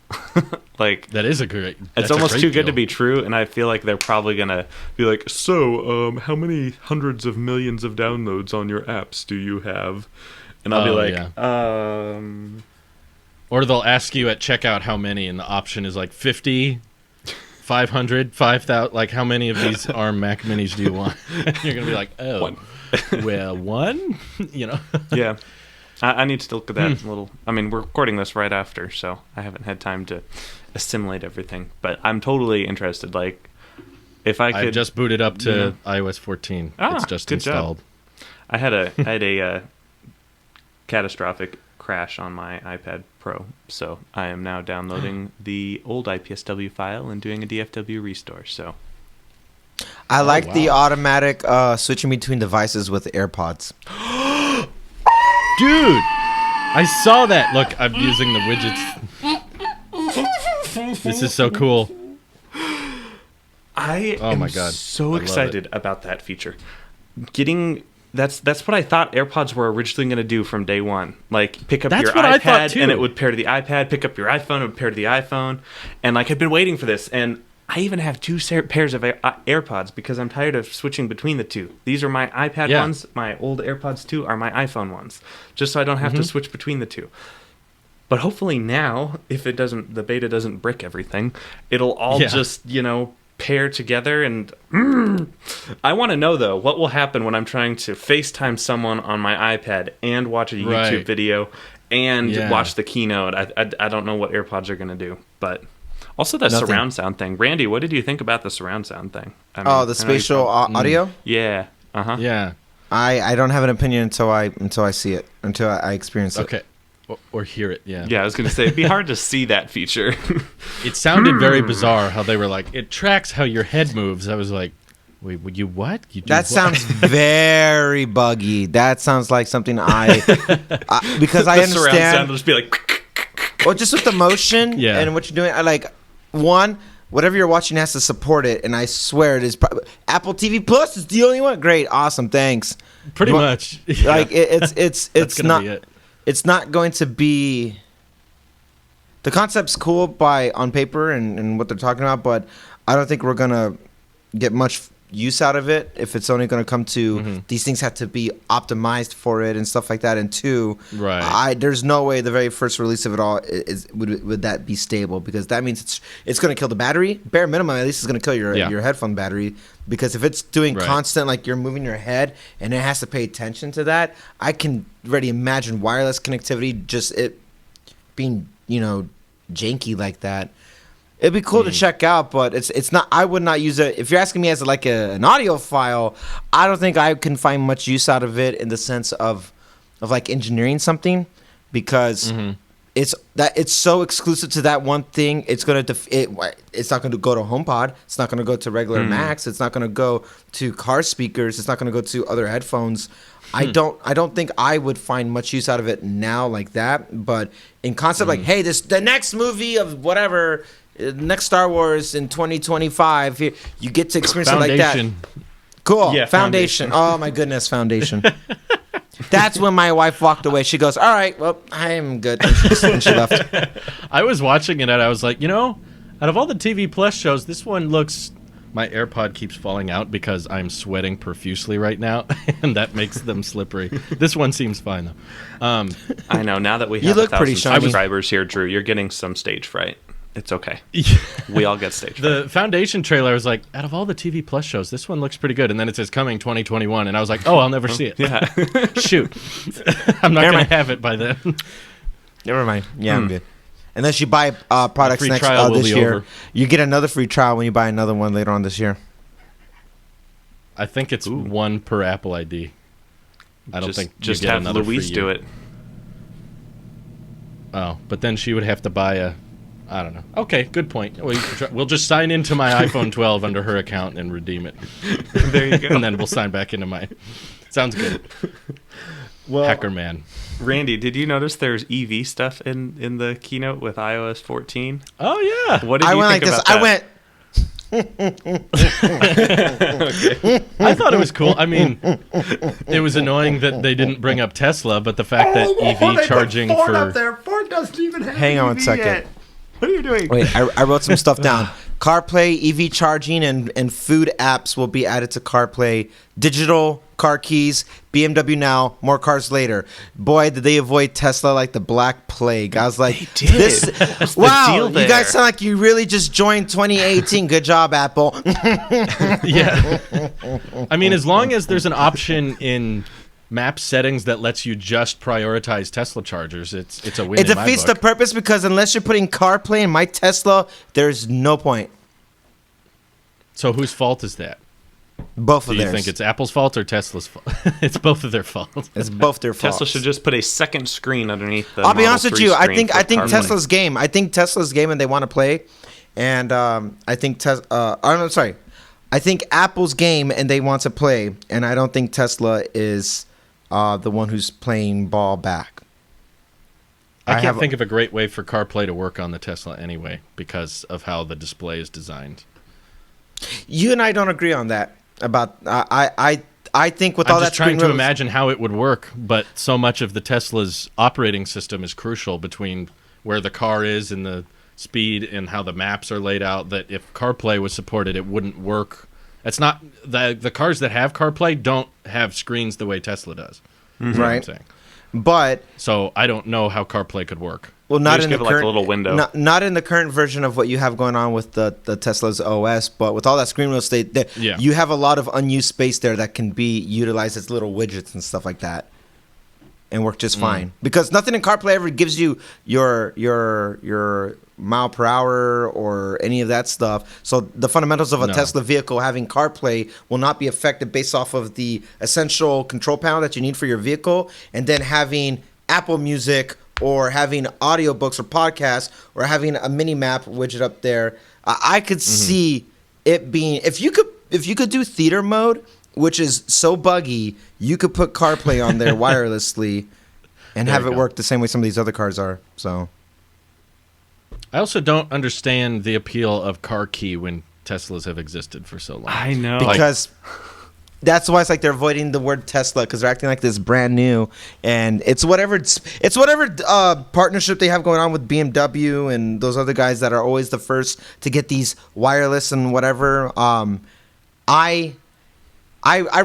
Like, that is a great. It's almost too good to be true, and I feel like they're probably gonna be like, so how many hundreds of millions of downloads on your apps do you have? And I'll be like, Or they'll ask you at checkout how many, and the option is like 50, 500, 5,000. Like, how many of these ARM Mac Minis do you want? You're gonna be like, oh, one. Well, one. You know. Yeah, I need to look at that little. I mean, we're recording this right after, so I haven't had time to assimilate everything. But I'm totally interested. Like, if I could, I've just booted up to iOS 14. It's just installed. I had a catastrophic crash on my iPad Pro, so I am now downloading the old IPSW file and doing a DFW restore. So I like the automatic switching between devices with AirPods. Dude, I saw that. Look, I'm using the widgets. This is so cool. I am so excited about that feature. That's what I thought AirPods were originally going to do from day one. Like, pick up your iPad and it would pair to the iPad. Pick up your iPhone, it would pair to the iPhone. And like, I've been waiting for this. And I even have two pairs of AirPods because I'm tired of switching between the two. These are my iPad ones. My old AirPods 2 are my iPhone ones, just so I don't have to switch between the two. But hopefully now, if the beta doesn't brick everything, it'll all just, pair together. And I want to know, though, what will happen when I'm trying to FaceTime someone on my iPad and watch a YouTube video and watch the keynote. I don't know what AirPods are going to do, but also the surround sound thing. Randy, what did you think about the surround sound thing? The spatial audio? Yeah. Yeah. I don't have an opinion until I see it, until I experience it. Okay. Or hear it, yeah. Yeah, I was going to say, it'd be hard to see that feature. It sounded very bizarre how they were like, it tracks how your head moves. I was like, wait, would you what? You do that what? sounds very buggy. That sounds like something because I understand. Surround sound will just be like... Well, just with the motion and what you're doing, whatever you're watching has to support it, and I swear it is. Apple TV Plus is the only one. Great, awesome, thanks. Pretty much. Like it's not. Be it. It's not going to be. The concept's cool on paper and what they're talking about, but I don't think we're gonna get much use out of it if it's only going to come to these things have to be optimized for it and stuff like that. And two, there's no way the very first release of it all would that be stable, because that means it's going to kill the battery. Bare minimum, at least it's going to kill your headphone battery, because if it's doing constant, like you're moving your head and it has to pay attention to that, I can already imagine wireless connectivity just it being janky like that. It'd be cool to check out, but it's not. I would not use it. If you're asking me as like an audio file, I don't think I can find much use out of it in the sense of like engineering something, because it's so exclusive to that one thing. It's gonna it's not gonna go to HomePod. It's not gonna go to regular Macs. It's not gonna go to car speakers. It's not gonna go to other headphones. I don't think I would find much use out of it now like that. But in concept, like, hey, the next movie of whatever. Next Star Wars in 2025, you get to experience it like that. Cool. Yeah, Foundation. Oh my goodness, Foundation. That's when my wife walked away. She goes, "All right, well, I'm good," and she left. I was watching it and I was like, out of all the TV Plus shows, this one looks My AirPod keeps falling out because I'm sweating profusely right now, and that makes them slippery. This one seems fine, though. I know. Now that we You have look 1,000 pretty shiny. subscribers here, Drew, you're getting some stage fright. It's okay. We all get stage fright. The Foundation trailer was like, out of all the TV Plus shows, this one looks pretty good. And then it says coming 2021, and I was like, oh, I'll never see it. Yeah. Shoot. I'm not going to have it by then. Never mind. Yeah, I'm good. Unless you buy products free next trial will this be year, over. you get another free trial when you buy another one later on this year. I think it's one per Apple ID. I don't think just you get have another Louise for do you. it. Oh, but then she would have to buy a... I don't know. Okay, good point. We'll just sign into my iPhone 12 under her account and redeem it. There you go. And then we'll sign back into mine. Sounds good. Well, Hacker man. Randy, did you notice there's EV stuff in the keynote with iOS 14? Oh, yeah. What did you think about that? I went. I thought it was cool. I mean, it was annoying that they didn't bring up Tesla, but the fact that EV charging for... Ford doesn't even have Hang on 1 second. yet. What are you doing? Wait, I wrote some stuff down. CarPlay, EV charging, and food apps will be added to CarPlay. Digital car keys, BMW now, more cars later. Boy, did they avoid Tesla like the Black Plague. I was like, They did. What's the wow, deal you there? guys sound like you really just joined 2018. Good job, Apple. Yeah. I mean, as long as there's an option in map settings that lets you just prioritize Tesla chargers, it's a win. It in my defeats the book. purpose because unless you're putting CarPlay in my Tesla, there's no point. So whose fault is that? Both Do of you theirs. think it's Apple's fault or Tesla's fault? It's both of their fault. It's both their fault. Tesla should just put a second screen underneath the I'll be Model honest with 3 you. I screen think for CarPlay. Tesla's game. I think Tesla's game, and they want to play. And I think I'm sorry. I think Apple's game, and they want to play. And I don't think Tesla is the one who's playing ball back. I can't think of a great way for CarPlay to work on the Tesla anyway because of how the display is designed. You and I don't agree on that. About I think with I'm all just that trying screen to real- imagine how it would work, but so much of the Tesla's operating system is crucial between where the car is and the speed and how the maps are laid out that if CarPlay was supported, it wouldn't work. It's not the cars that have CarPlay don't have screens the way Tesla does. Is what I'm Right. saying. But So I don't know how CarPlay could work. well, not just in give the it like a current little window. Not in the current version of what you have going on with the Tesla's OS, but with all that screen real estate, Yeah. you have a lot of unused space there that can be utilized as little widgets and stuff like that, and work just fine. Because nothing in CarPlay ever gives you your mile per hour or any of that stuff. So the fundamentals of a No. Tesla vehicle having CarPlay will not be affected based off of the essential control panel that you need for your vehicle, and then having Apple Music or having audiobooks or podcasts or having a mini map widget up there. I could see it being if you could do theater mode, which is so buggy, you could put CarPlay on there wirelessly and There have you it go. work the same way some of these other cars are. So I also don't understand the appeal of car key when Teslas have existed for so long. I know. because that's why it's like they're avoiding the word Tesla because they're acting like this brand new, and it's whatever partnership they have going on with BMW and those other guys that are always the first to get these wireless and whatever. I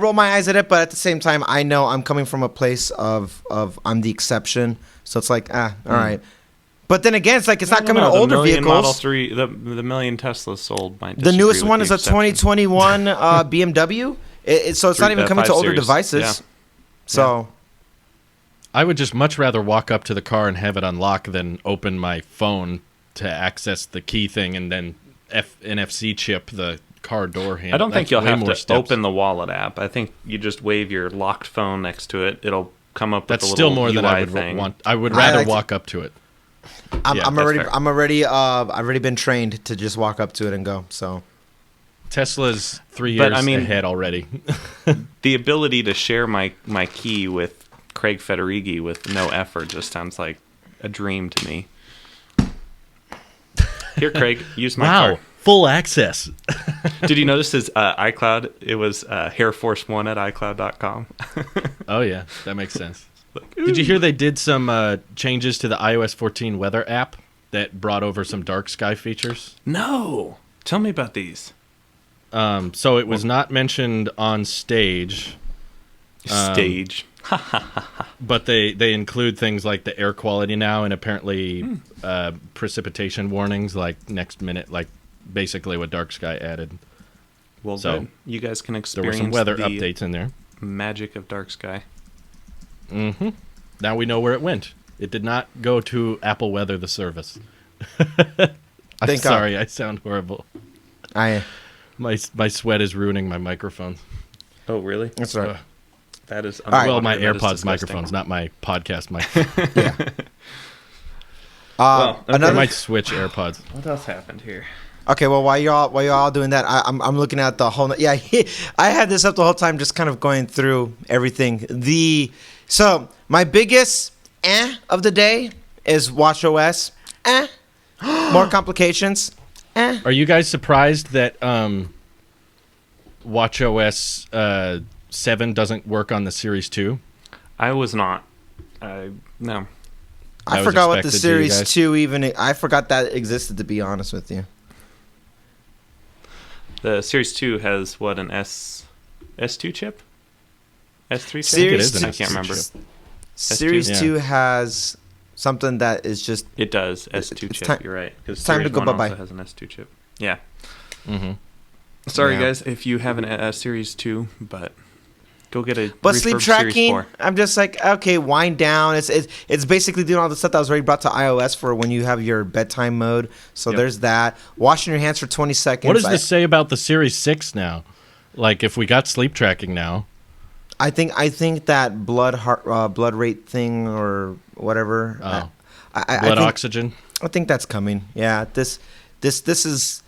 roll my eyes at it, but at the same time, I know I'm coming from a place of I'm the exception, so it's like all right. But then again, it's like it's not coming to older Model vehicles. 3, the million Teslas sold might The disagree newest with one the is a exception. 2021 BMW. So it's not even coming to 5 older Series, devices. yeah. So I would just much rather walk up to the car and have it unlock than open my phone to access the key thing and then NFC chip the car door handle. I don't think That's you'll way have more to steps. open the wallet app. I think you just wave your locked phone next to it. It'll come up with That's a still little more UI than I would thing. want. I would I rather like to- walk up to it. I'm Yeah, already I've already been trained to just walk up to it and go. So Tesla's 3 But, years I mean- ahead already. The ability to share my key with Craig Federighi with no effort just sounds like a dream to me. Here, Craig, use my Wow, card. full access. Did you notice his iCloud? It was hairforce1 at iCloud.com. Oh yeah, that makes sense. Did you hear they did some changes to the iOS 14 weather app that brought over some dark sky features? No. Tell me about these. So it was not mentioned on stage. Stage. But they include things like the air quality now, and apparently precipitation warnings like next minute, like basically what Dark Sky added. Well, So, good. You guys can There experience were some weather the updates in there. magic of Dark Sky. Mm-hmm. Now we know where it went. It did not go to Apple Weather, the service. I'm Thank God. sorry, I sound horrible. I. My sweat is ruining my microphone. Oh, really? That's right. That is right. Well, my that is AirPods disgusting. microphone's not my podcast mic. Yeah. Well, okay. I Another. might switch AirPods. What else happened here? Okay, well, while y'all doing that, I'm looking at the whole. Yeah, I had this up the whole time, just kind of going through everything. So my biggest of the day is watchOS. More complications. Are you guys surprised that watchOS 7 doesn't work on the Series 2? I was not. No. I was forgot what the expected, do you Series guys? 2 even. I forgot that existed. To be honest with you. The Series 2 has what, an S2 chip? S3 chip? Series it is an I can't S2 remember. chip. Series Yeah. 2 has something that is just. It does, S2 It's chip, time- you're right. Because time to Series go 1 bye-bye. also has an S2 chip. Yeah. Mm-hmm. Sorry, Yeah. guys, if you have a Series 2, but go get a But sleep refurb Series tracking, 4. I'm just like, okay, wind down. It's basically doing all the stuff that was already brought to iOS for when you have your bedtime mode. So Yep. there's that. Washing your hands for 20 seconds. What does this say about the Series 6 now? Like, if we got sleep tracking now, I think that blood rate thing or whatever. I blood think, oxygen. I think that's coming. Yeah, this is.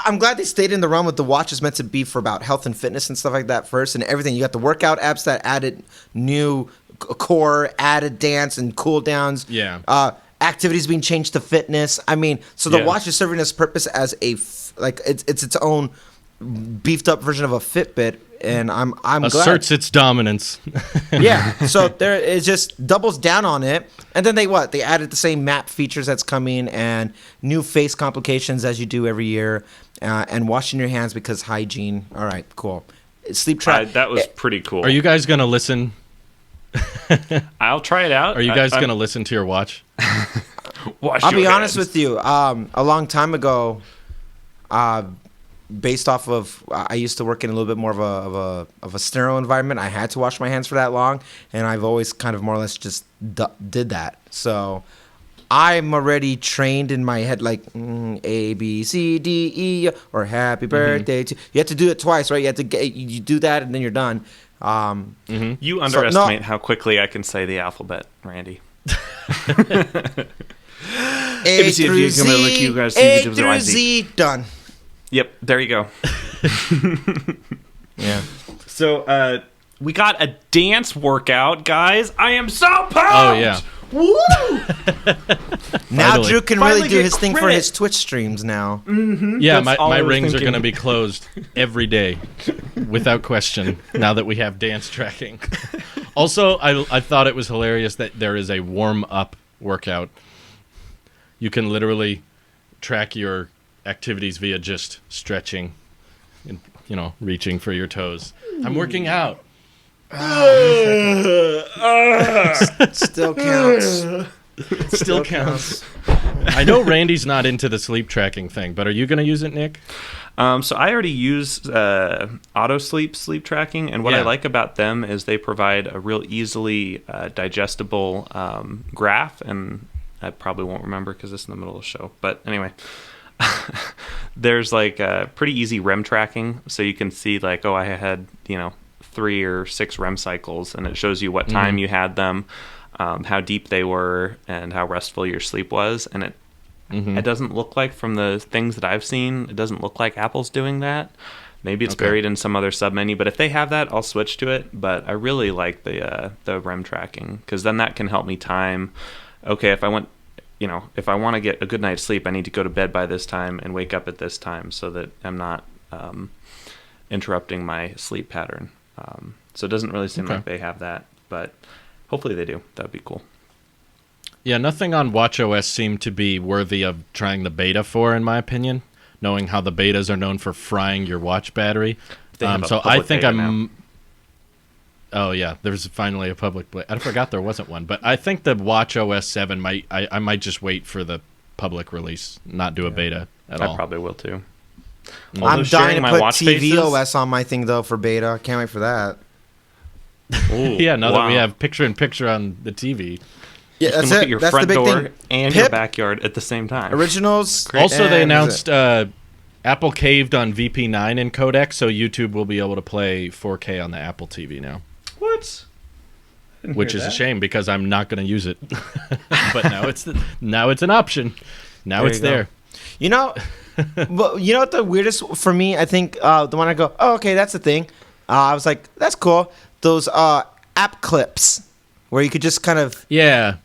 I'm glad they stayed in the realm with the watch is meant to be for about health and fitness and stuff like that first, and everything. You got the workout apps that added new core, added dance and cool downs. Yeah. Activities being changed to fitness. I mean, so the Yeah. watch is serving its purpose as it's its own beefed up version of a Fitbit, and I'm glad. Asserts its dominance. Yeah, so there it just doubles down on it, and then they added the same map features that's coming and new face complications as you do every year, and washing your hands because hygiene. All right, cool. Sleep track. That was pretty cool. Are you guys going to listen? I'll try it out. Are you guys going to listen to your watch? Wash I'll your be honest hands. with you. A long time ago, based off of I used to work in a little bit more of a sterile environment. I had to wash my hands for that long, and I've always kind of more or less just did that. So I'm already trained in my head, like A B C D E or Happy Birthday to. You have to do it twice, right? You have to you do that, and then you're done. You underestimate how quickly I can say the alphabet, Randy. A ABC, through if you come in, like, Z, you guys A see the through YZ. Z, done. Yep, there you go. Yeah. So, we got a dance workout, guys. I am so pumped! Oh, yeah. Woo! Now Finally. Drew can Finally really do get his thing for credit. his Twitch streams now. Yeah, That's all my I was rings are thinking. going to be closed every day, without question, now that we have dance tracking. Also, I thought it was hilarious that there is a warm-up workout. You can literally track your activities via just stretching and, reaching for your toes. I'm working out. Still counts. Still counts. I know Randy's not into the sleep tracking thing, but are you going to use it, Nick? So I already use auto sleep tracking, and what I Yeah. like about them is they provide a real easily digestible graph, and I probably won't remember because it's in the middle of the show. But anyway, there's like pretty easy REM tracking, so you can see like, oh, I had 3 or 6 REM cycles, and it shows you what time you had them, how deep they were, and how restful your sleep was, and it doesn't look like, from the things that I've seen, it doesn't look like Apple's doing that. Maybe it's Okay. buried in some other submenu, but if they have that, I'll switch to it. But I really like the REM tracking, because then that can help me time. Okay, if I want to get a good night's sleep, I need to go to bed by this time and wake up at this time, so that I'm not interrupting my sleep pattern. So it doesn't really seem Okay. like they have that, but hopefully they do. That would be cool. Yeah, nothing on watchOS seemed to be worthy of trying the beta for, in my opinion. knowing how the betas are known for frying your watch battery. They have a So I public think beta I'm. now. Oh yeah, there's finally a public. I forgot there wasn't one, but I think the watchOS 7 might. I might just wait for the public release, not do a beta at all. I probably will too. I'm Although sharing dying to my put watch TV faces- OS on my thing though for beta. Can't wait for that. Ooh, Yeah, now that we wow. have picture-in-picture on the TV. Yeah, You that's can look it. at your That's front the big door thing. and your PiP, backyard at the same time. originals. Also, they and announced Apple caved on VP9 in codec, so YouTube will be able to play 4K on the Apple TV now, What? which is a shame because I'm not going to use it. But now it's an option. Now There it's you go. there. You know, but you know what the weirdest for me? I think the one I go, oh, okay, that's the thing. I was like, that's cool. Those app clips where you could just kind of. Yeah.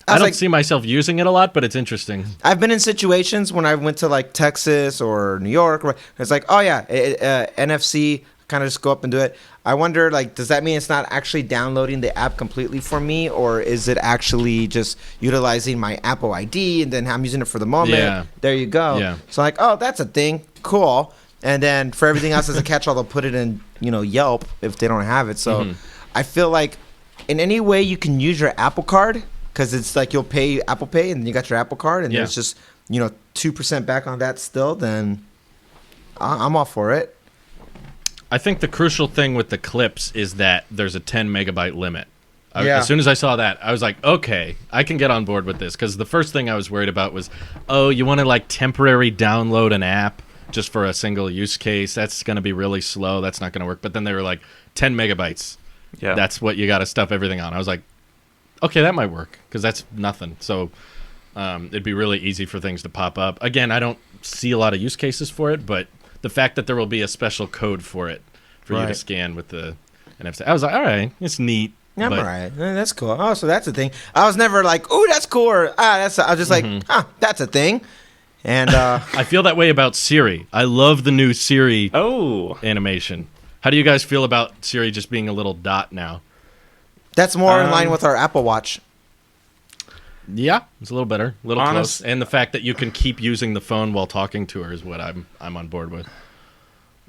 I I was don't like- see myself using it a lot, but it's interesting. I've been in situations when I went to like Texas or New York where it's like, oh yeah, NFC, kind of just go up and do it. I wonder, like, does that mean it's not actually downloading the app completely for me, or is it actually just utilizing my Apple ID and then I'm using it for the moment? Yeah. There you go. Yeah. So like, oh, that's a thing, cool. And then for everything else as a catch-all, they'll put it in, Yelp if they don't have it. So I feel like in any way you can use your Apple Card, because it's like you'll pay Apple Pay and you got your Apple Card, and Yeah. there's just 2% back on that still. Then I'm all for it. I think the crucial thing with the clips is that there's a 10 megabyte limit. Yeah. As soon as I saw that, I was like, okay, I can get on board with this. Because the first thing I was worried about was, oh, you want to like temporary download an app just for a single use case. That's going to be really slow. That's not going to work. But then they were like, 10 megabytes. Yeah. That's what you got to stuff everything on. I was like, okay, that might work. Because that's nothing. So it'd be really easy for things to pop up. Again, I don't see a lot of use cases for it, but the fact that there will be a special code for it for you to Right. scan with the NFC. I was like, all right, it's neat. Yeah, I'm but all right. That's cool. Oh, so that's a thing. I was never like, oh, that's cool. Or, that's. I was just like, that's a thing. And I feel that way about Siri. I love the new Siri Oh, animation. How do you guys feel about Siri just being a little dot now? that's more in line with our Apple Watch. Yeah, it's a little better, a little Honest- close. And the fact that you can keep using the phone while talking to her is what I'm on board with.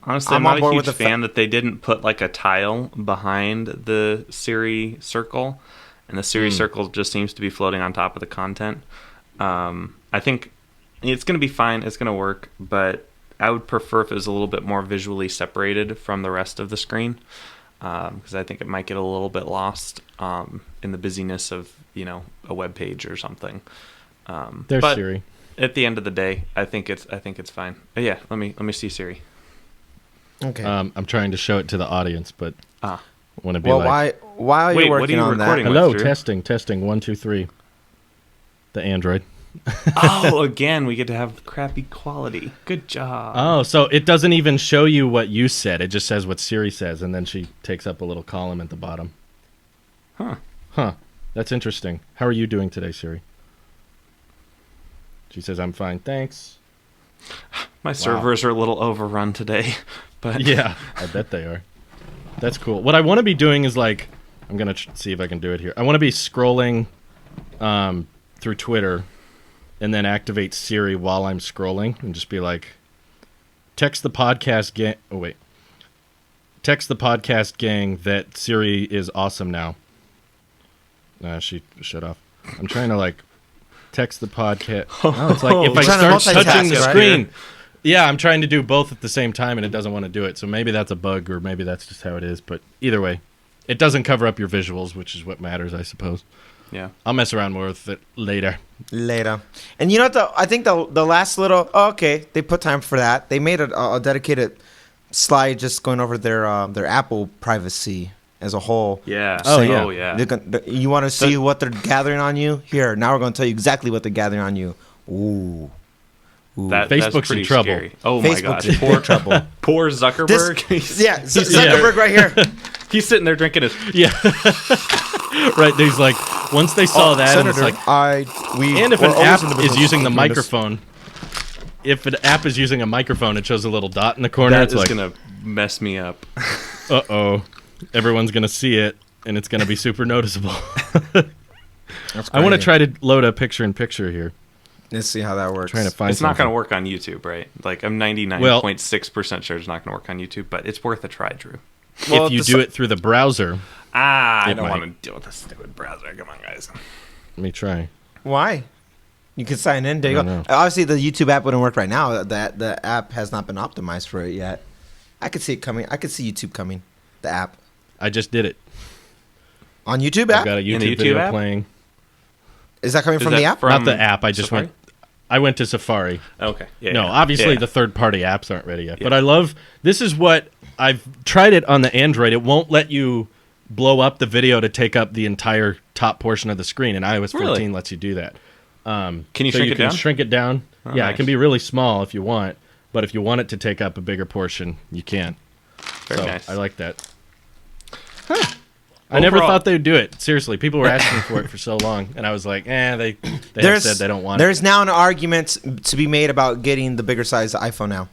honestly, I'm I'm on not a board huge with the fan that they didn't put like a tile behind the Siri circle, and the Siri circle just seems to be floating on top of the content. I think it's going to be fine. It's going to work, but I would prefer if it was a little bit more visually separated from the rest of the screen, because I think it might get a little bit lost in the busyness of a web page or something. There's but Siri. At the end of the day, I think it's fine. Yeah, let me see Siri. Okay. I'm trying to show it to the audience, but Ah. want to be well, like, why are you Wait, what are working you on recording that? with? hello, Drew? testing, 1, 2, 3. The Android. Oh, again, we get to have crappy quality. Good job. Oh, so it doesn't even show you what you said. It just says what Siri says, and then she takes up a little column at the bottom. Huh. That's interesting. How are you doing today, Siri? She says, I'm fine, thanks. My servers are a little overrun today, but Yeah, I bet they are. That's cool. What I want to be doing is like, I'm going to see if I can do it here. I want to be scrolling through Twitter and then activate Siri while I'm scrolling and just be like, text the podcast gang. Oh, wait. Text the podcast gang that Siri is awesome now. She shut off. I'm trying to like text the podcast. Oh, it's like if I You're trying to start touching the multitask, right? screen. Yeah, I'm trying to do both at the same time, and it doesn't want to do it. So maybe that's a bug, or maybe that's just how it is. But either way, it doesn't cover up your visuals, which is what matters, I suppose. yeah. I'll mess around more with it later. Later. And you know what? I think the last little. Oh, okay, they put time for that. They made a dedicated slide just going over their Apple privacy as a whole. Yeah. Oh, yeah. Oh, yeah. You want to see what they're gathering on you? Here, now we're going to tell you exactly what they're gathering on you. Ooh. That's Facebook's in pretty trouble. scary. Oh, my Facebook's gosh. in Poor, trouble. poor Zuckerberg. Yeah, Zuckerberg right here. He's sitting there drinking his... Yeah. Right. There's like, once they saw that, and it's Senator, like, we and if we're an always app in the is business using the of doing this. microphone, if an app is using a microphone, it shows a little dot in the corner. That It's is like, going to mess me up. uh-oh, everyone's going to see it, and it's going to be super noticeable. That's I want to crazy. try to load a picture-in-picture here. Let's see how that works. Trying to find It's not going to something. work on YouTube, right? Like, I'm 99.6% sure it's not going to work on YouTube, but it's worth a try, Drew. Well, If you do it through the browser, I It don't might. want to deal with this stupid browser. Come on, guys. let me try. Why? You can sign in. There you I go. don't know. Obviously, the YouTube app wouldn't work right now. The app has not been optimized for it yet. I could see it coming. I could see YouTube coming. The app I just did it. on YouTube I've app. got a In the YouTube YouTube video app? playing. Is that coming Is from that the app? from Not the app. I just Safari? went. I went to Safari. Okay. Yeah, No, yeah. obviously Yeah. the third-party apps aren't ready yet. Yeah. But I love. This is what I've tried it on the Android. It won't let you blow up the video to take up the entire top portion of the screen, and iOS 14 Really? lets you do that. Can you So shrink you it can down? shrink it down. Oh, Yeah, nice. it can be really small if you want, but if you want it to take up a bigger portion, you can. Very So nice. I like that. I never Overall- thought they'd do it. Seriously, people were asking for it for so long, and I was like, they have said they don't want it. There's now an argument to be made about getting the bigger size iPhone now.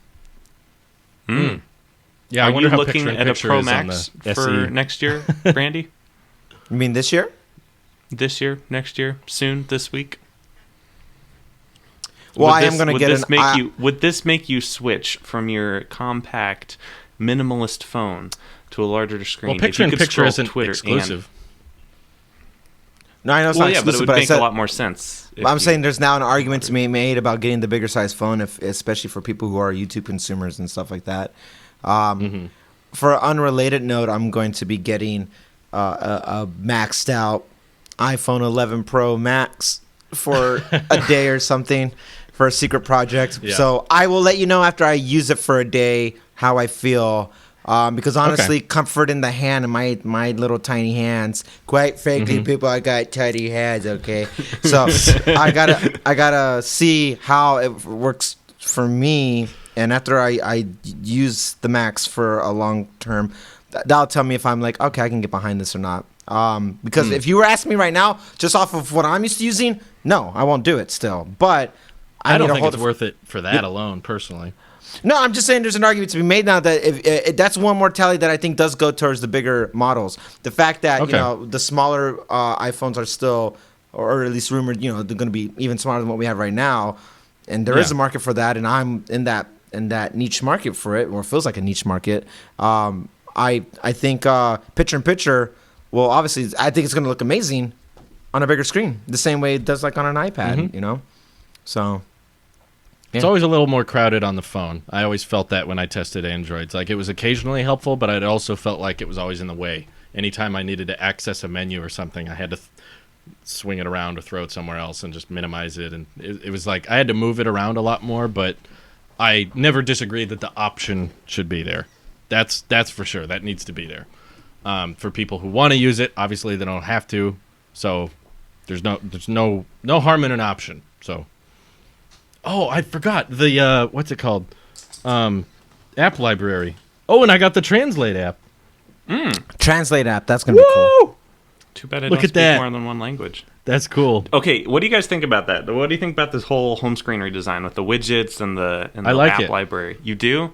Yeah, I Are wonder you how looking at a picture-in-picture Pro is on Max the for SE. next year, Brandy? You mean this year? This year, next year, soon, this week? Well, Would I am this- going to would get this an. make you? Would this make you switch from your compact, minimalist phone to a larger screen? Well, if you could picture-in-picture scroll isn't Twitter exclusive. No, I know it's well, not yeah, but it exclusive, would but I make said a lot more sense. if I'm you- saying there's now an argument to be made about getting the bigger size phone, especially for people who are YouTube consumers and stuff like that. For an unrelated note, I'm going to be getting a maxed out iPhone 11 Pro Max for a day or something for a secret project. Yeah. So I will let you know after I use it for a day how I feel. Because honestly, comfort in the hand in my little tiny hands. Quite frankly, people, I got tiny hands. Okay, so I gotta see how it works for me, and after I use the Max for a long term, that'll tell me if I'm like, okay, I can get behind this or not. Because if you were asking me right now, just off of what I'm used to using, no, I won't do it still. But I don't need to think hold it's it worth it for that alone, personally. No, I'm just saying there's an argument to be made now that if that's one mortality that I think does go towards the bigger models. The fact that Okay. the smaller iPhones are still, or at least rumored, they're going to be even smaller than what we have right now, and there is Yeah. a market for that, and I'm in that niche market for it, or feels like a niche market. I think picture-in-picture, well, obviously, I think it's going to look amazing on a bigger screen, the same way it does like on an iPad, So. It's always a little more crowded on the phone. I always felt that when I tested Androids. Like, it was occasionally helpful, but it also felt like it was always in the way. Anytime I needed to access a menu or something, I had to swing it around or throw it somewhere else and just minimize it. And it was like I had to move it around a lot more, but I never disagreed that the option should be there. That's for sure. That needs to be there. For people who want to use it, obviously they don't have to. So there's no harm in an option. So. Oh, I forgot the what's it called? App library. Oh, and I got the Translate app. Translate app, that's going to be cool. Too bad I Look don't at speak that. more than one language. That's cool. Okay, what do you guys think about that? What do you think about this whole home screen redesign with the widgets and the I like app it. library? You do?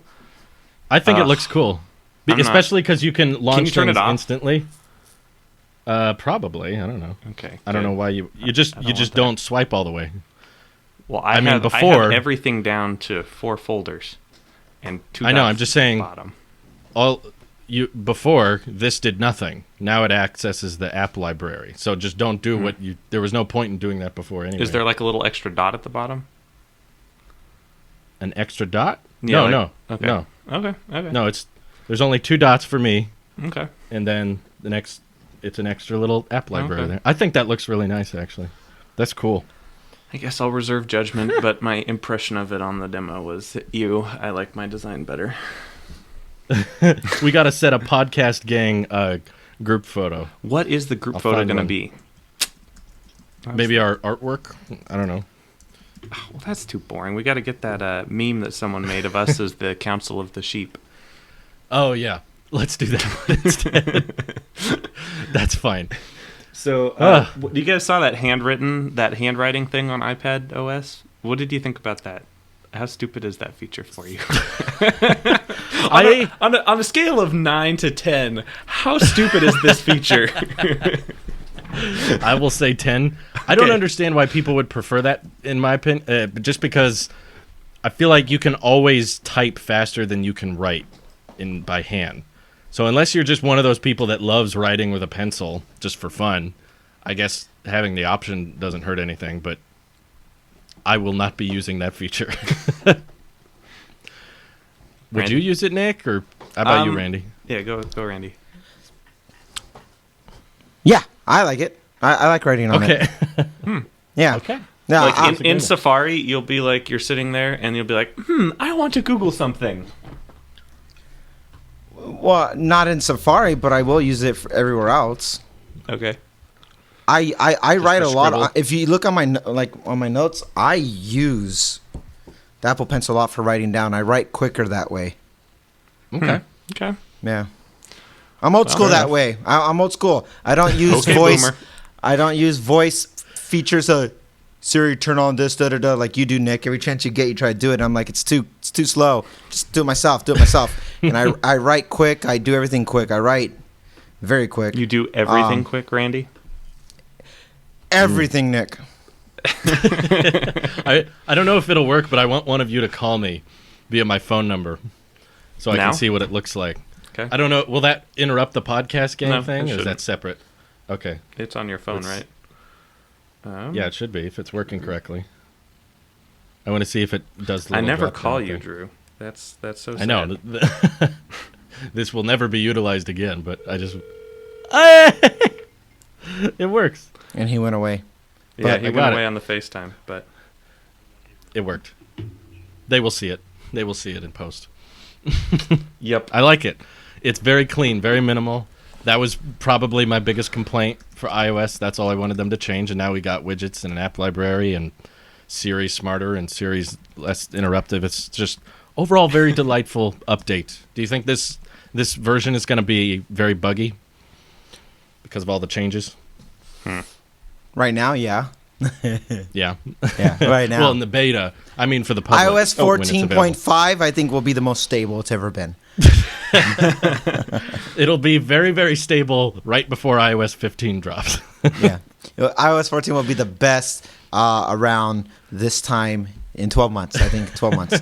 I think it looks cool, I'm not- especially because you can launch you turn it things off? instantly. Probably. I don't know. Okay. I don't know why you just want that. don't swipe all the way. Well, I mean, have before- everything down to 4 folders and 2 I know, dots I'm just at the saying- bottom. Before this did nothing. Now it accesses the app library. So just don't do what you. There was no point in doing that before anyway. Is there like a little extra dot at the bottom? an extra dot? Yeah, No. Okay. No. Okay. No, there's only 2 dots for me, Okay. and then it's an extra little app library Okay. there. I think that looks really nice, actually. That's cool. I guess I'll reserve judgment, but my impression of it on the demo was I like my design better. We got to set a podcast gang group photo. What is the group I'll photo find going to one. be? Maybe our artwork? I don't know. Well, that's too boring. We got to get that meme that someone made of us as the Council of the Sheep. Oh, yeah. Let's do that one instead. That's fine. So, you guys saw that handwriting thing on iPadOS? What did you think about that? How stupid is that feature for you? on a scale of 9 to 10, how stupid is this feature? I will say 10. I don't Okay. understand why people would prefer that, in my opinion, just because I feel like you can always type faster than you can write by hand. So unless you're just one of those people that loves writing with a pencil just for fun, I guess having the option doesn't hurt anything, but I will not be using that feature. Would Randy? you use it, Nick, or how about you, Randy? Yeah, go Randy. Yeah, I like it. I like writing on it. Okay. Yeah. Okay. No, Like I'm- in Safari, you'll be like, you're sitting there and you'll be like, I want to Google something. well, not in Safari, but I will use it for everywhere else. Okay. I write a for lot. scribble? If you look on my notes, I use the Apple Pencil a lot for writing down. I write quicker that way. Okay. Okay. Yeah. I'm old school fair that enough. way. I'm old school. I don't use Okay, voice. boomer. I don't use voice features. Siri, turn on this, da da da, like you do, Nick. Every chance you get, you try to do it. And I'm like, it's too slow. Just do it myself. And I write quick. I do everything quick. I write very quick. You do everything quick, Randy? Everything, Nick. I don't know if it'll work, but I want one of you to call me via my phone number so I Now? can see what it looks like. Okay. I don't know. Will that interrupt the podcast game No, thing, it or is shouldn't. that separate? Okay. It's on your phone, Let's- right? Yeah, it should be if it's working correctly. I want to see if it does. The I little never drop-down you, thing. Drew. That's so sad. I know. This will never be utilized again, but I just. It works. And he went away. Yeah, But he I went got away it. on the FaceTime, but It worked. They will see it. They will see it in post. yep. I like it. It's very clean, very minimal. That was probably my biggest complaint for iOS. That's all I wanted them to change, and now we got widgets and an app library and Siri smarter and Siri's less interruptive. It's just overall very delightful update. Do you think this version is going to be very buggy because of all the changes? Right now, yeah. Yeah. Yeah, right now. Well, in the beta, I mean for the public. iOS when it's available. 14.5, I think, will be the most stable it's ever been. It'll be very, very stable right before iOS 15 drops. Yeah. iOS 14 will be the best around this time in 12 months. I think 12 months.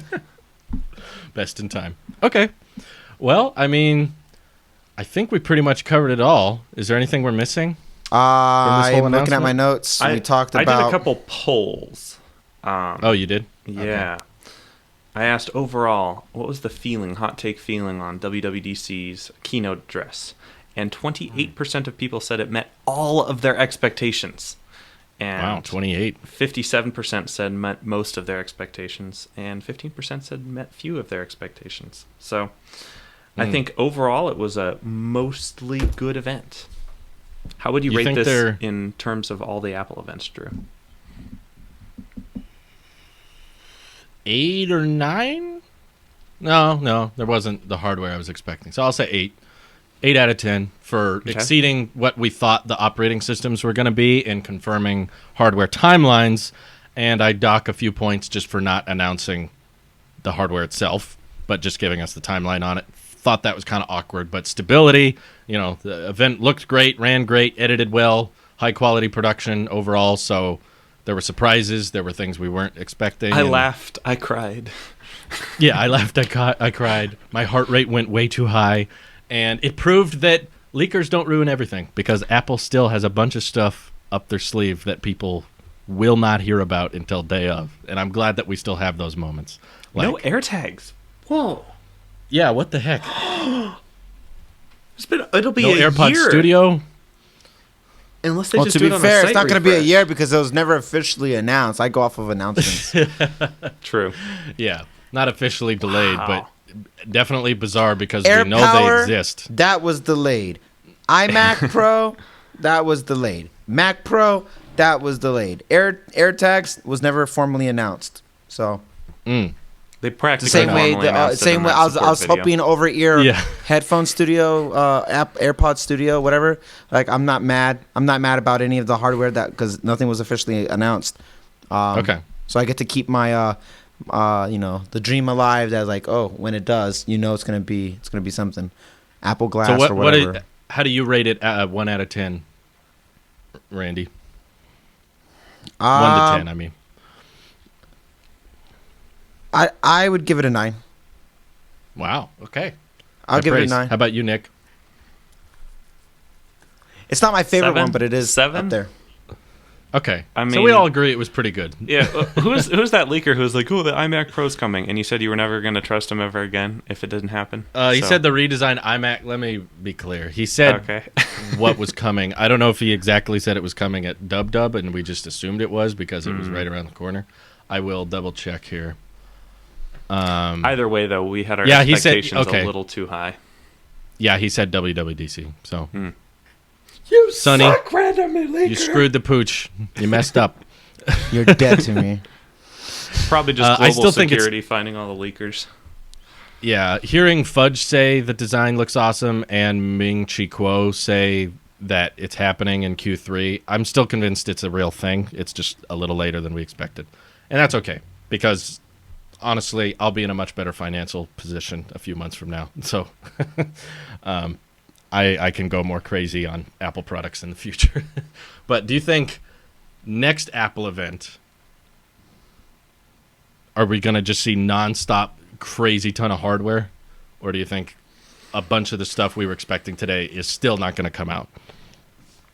Best in time. Okay. Well, I mean, I think we pretty much covered it all. Is there anything we're missing? I'm whole looking at my announcement? notes. We talked I about. did a couple polls. Oh, you did? Yeah. I asked overall, what was the hot take feeling on WWDC's keynote address? And 28% of people said it met all of their expectations. And Wow, 28. 57% said met most of their expectations, and 15% said met few of their expectations. So I think overall it was a mostly good event. How would you You rate think this they're- in terms of all the Apple events, Drew? 8 or 9? No, there wasn't the hardware I was expecting. So I'll say 8. 8 out of 10 for exceeding what we thought the operating systems were going to be and confirming hardware timelines. And I dock a few points just for not announcing the hardware itself, but just giving us the timeline on it. Thought that was kind of awkward, but stability, the event looked great, ran great, edited well, high quality production overall. So there were surprises. There were things we weren't expecting. I and- laughed. I cried. Yeah, I laughed. I cried. My heart rate went way too high. And it proved that leakers don't ruin everything because Apple still has a bunch of stuff up their sleeve that people will not hear about until day of. And I'm glad that we still have those moments. No AirTags. Whoa. Yeah, what the heck? It'll be No a AirPods year. Studio? Unless they Well, just to do be it on fair, a it's site not going to be a refresh. year because it was never officially announced. I go off of announcements. True. Yeah, not officially delayed, Wow. but definitely bizarre because Air we know Power, they exist. That was delayed. iMac Pro, that was delayed. Mac Pro, that was delayed. AirTags was never formally announced. So Mm. They the practically same way, normally announce it same in way. that I was support video. hoping over ear Yeah. headphone studio, AirPod Studio, whatever. Like I'm not mad. I'm not mad about any of the hardware because nothing was officially announced. Okay. So I get to keep my the dream alive. That like, oh, when it does, it's gonna be something. Apple Glass So or whatever. how do you rate it 1 out of 10? Randy? 1 to 10, I mean. I would give it a 9. Wow. Okay. I'll give it a 9. How about you, Nick? It's not my favorite 7? one, but it is 7? up there. Okay. I so we mean- all agree it was pretty good. Yeah, who's that leaker who was like, "Oh, the iMac Pro's coming," and you said you were never going to trust him ever again if it didn't happen? He So- said the redesigned iMac. Let me be clear. He said Okay. what was coming. I don't know if he exactly said it was coming at Dub, and we just assumed it was because it was right around the corner. I will double check here. Either way, though, we had our Yeah, he said- expectations okay. a little too high. Yeah, he said WWDC. So, You Sonny, suck, randomly leaker. you screwed the pooch. You messed up. You're dead to me. Probably just I global still think it's- security finding all the leakers. Yeah, hearing Fudge say the design looks awesome and Ming Chi Kuo say that it's happening in Q3, I'm still convinced it's a real thing. It's just a little later than we expected. And that's okay because honestly, I'll be in a much better financial position a few months from now. So I can go more crazy on Apple products in the future. But do you think next Apple event, are we going to just see nonstop crazy ton of hardware? Or do you think a bunch of the stuff we were expecting today is still not going to come out?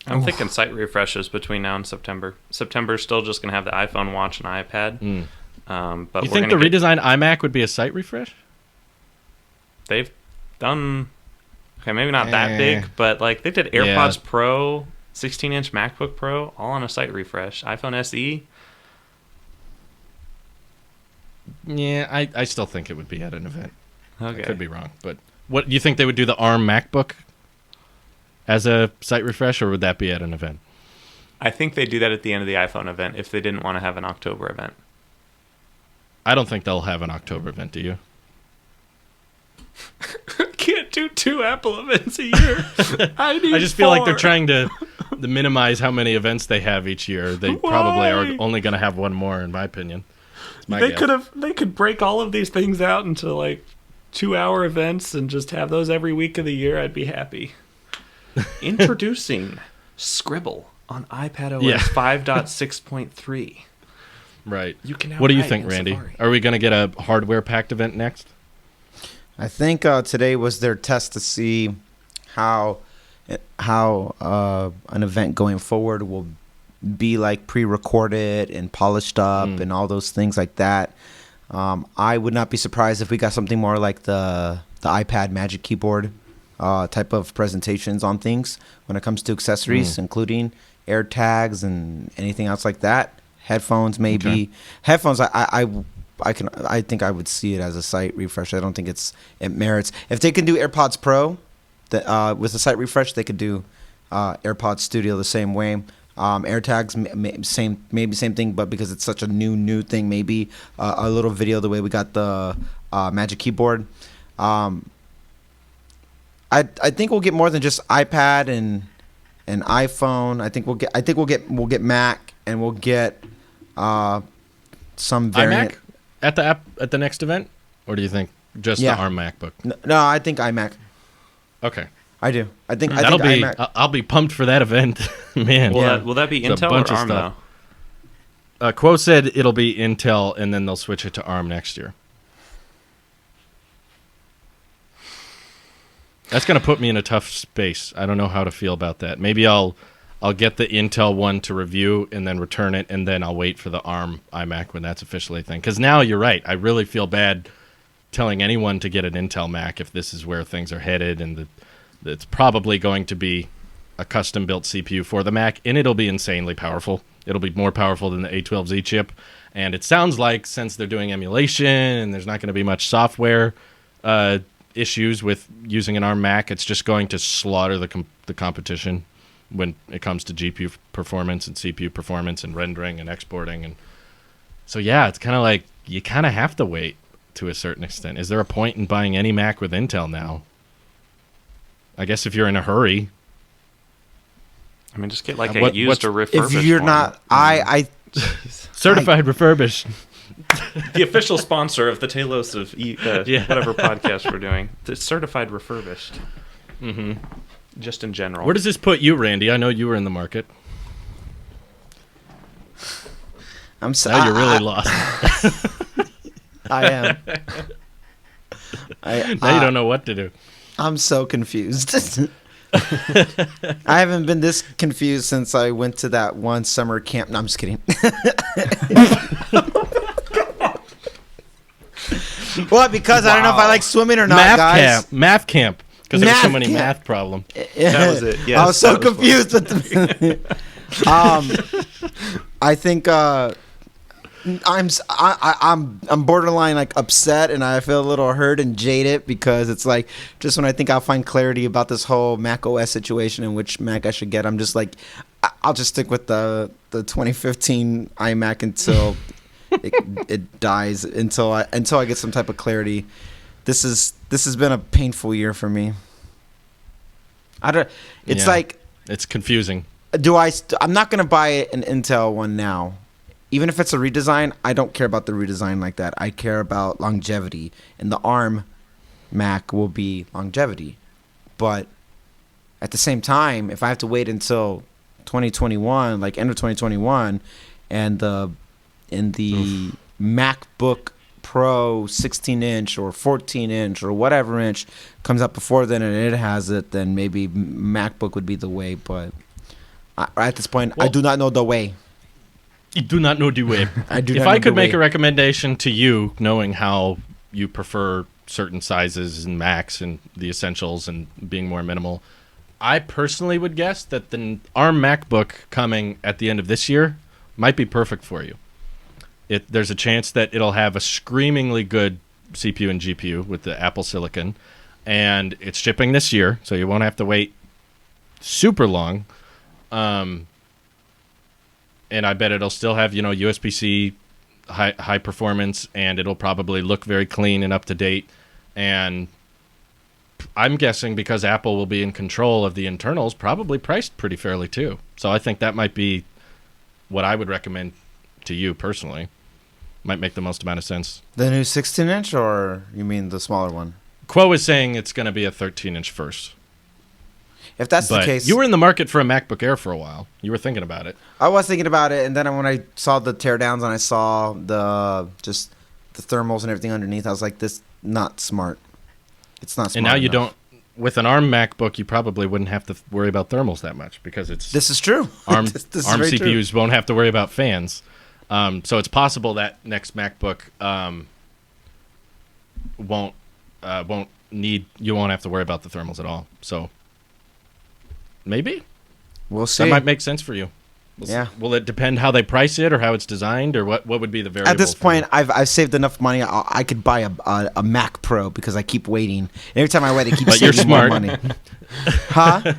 I'm thinking site refreshes between now and September. September's still just going to have the iPhone, Watch, and iPad. But You we're think the gonna redesigned iMac would be a site refresh? they've done okay, maybe not that big, but like they did Yeah. AirPods Pro, 16-inch MacBook Pro, all on a site refresh. iPhone SE. Yeah, I still think it would be at an event. Okay, I could be wrong, but what do you think they would do the ARM MacBook as a site refresh, or would that be at an event? I think they do that at the end of the iPhone event if they didn't want to have an October event. I don't think they'll have an October event. Do you? Can't do 2 Apple events a year. I just feel like they're trying to minimize how many events they have each year. They probably are Why? only going to have one more, in my opinion. It's my guess. They could break all of these things out into like 2-hour events and just have those every week of the year. I'd be happy. Introducing Scribble on iPadOS Yeah. 5.6.3. Right. You can now What do you write think, in Randy? Safari. Are we going to get a hardware packed event next? I think today was their test to see how an event going forward will be like pre-recorded and polished up and all those things like that. I would not be surprised if we got something more like the iPad Magic Keyboard type of presentations on things when it comes to accessories, including AirTags and anything else like that. Headphones, maybe. Okay. Headphones, I think I would see it as a site refresh. I don't think it merits. If they can do AirPods Pro, with a site refresh, they could do AirPods Studio the same way. AirTags, same thing, but because it's such a new thing, maybe a little video the way we got the Magic Keyboard. I think we'll get more than just iPad and iPhone. I think we'll get Mac, and we'll get some variant. iMac at the next event, or do you think just the ARM MacBook? No, I think iMac. Okay, I do. I think that'll be. iMac. I'll be pumped for that event, man. Will that be It's a Intel bunch or of ARM stuff. though? Quo said it'll be Intel, and then they'll switch it to ARM next year. That's going to put me in a tough space. I don't know how to feel about that. Maybe I'll get the Intel one to review and then return it, and then I'll wait for the ARM iMac when that's officially a thing. Because now you're right. I really feel bad telling anyone to get an Intel Mac if this is where things are headed, and it's probably going to be a custom-built CPU for the Mac, and it'll be insanely powerful. It'll be more powerful than the A12Z chip, and it sounds like since they're doing emulation and there's not going to be much software issues with using an ARM Mac, it's just going to slaughter the competition when it comes to GPU performance and CPU performance and rendering and exporting. And so, yeah, it's kind of like you kind of have to wait to a certain extent. Is there a point in buying any Mac with Intel now? I guess if you're in a hurry. I mean, just get like What- a used or If refurbished you're one. not, Certified refurbished. The official sponsor of the Talos of Yeah. whatever podcast we're doing. It's certified refurbished. Mm-hmm. Just in general. Where does this put you, Randy? I know you were in the market. I'm so, Now you're really lost. I am. Now you don't know what to do. I'm so confused. I haven't been this confused since I went to that one summer camp. No, I'm just kidding. What? Because I don't know if I like swimming or not, guys. Math camp. Because there were so Math many camp. math problems. That was it. Yes, I was so that was confused with the. I think I'm borderline like upset, and I feel a little hurt and jaded because it's like just when I think I'll find clarity about this whole macOS situation and which Mac I should get, I'm just like I'll just stick with the 2015 iMac until it dies until I get some type of clarity. This has been a painful year for me. It's like it's confusing. I'm not gonna buy an Intel one now. Even if it's a redesign, I don't care about the redesign like that. I care about longevity, and the ARM Mac will be longevity. But at the same time, if I have to wait until 2021, like end of 2021, and the MacBook Pro 16-inch or 14-inch or whatever inch comes out before then and it has it, then maybe MacBook would be the way. But at this point, I do not know the way. You do not know the way. I do. If not I know could the make way. a recommendation to you, knowing how you prefer certain sizes and Macs and the essentials and being more minimal, I personally would guess that the ARM MacBook coming at the end of this year might be perfect for you. There's a chance that it'll have a screamingly good CPU and GPU with the Apple Silicon, and it's shipping this year, so you won't have to wait super long. And I bet it'll still have, USB-C high performance, and it'll probably look very clean and up to date. And I'm guessing because Apple will be in control of the internals, probably priced pretty fairly too. So I think that might be what I would recommend to you personally. Might make the most amount of sense. The new 16-inch, or you mean the smaller one? Quo is saying it's going to be a 13-inch first. If that's But the case, you were in the market for a MacBook Air for a while. You were thinking about it. I was thinking about it, and then when I saw the teardowns and I saw the thermals and everything underneath, I was like, "This not smart. It's not smart." And now you enough. don't. With an ARM MacBook, you probably wouldn't have to worry about thermals that much because it's This is true. ARM This is ARM very CPUs true. won't have to worry about fans. So it's possible that next MacBook won't you won't have to worry about the thermals at all. So maybe We'll see. that might make sense for you. Yeah. Will it depend how they price it or how it's designed or what would be the variable? At this for point, you? I've saved enough money. I could buy a Mac Pro because I keep waiting. And every time I wait, it keeps But you're saving more smart. money. Huh?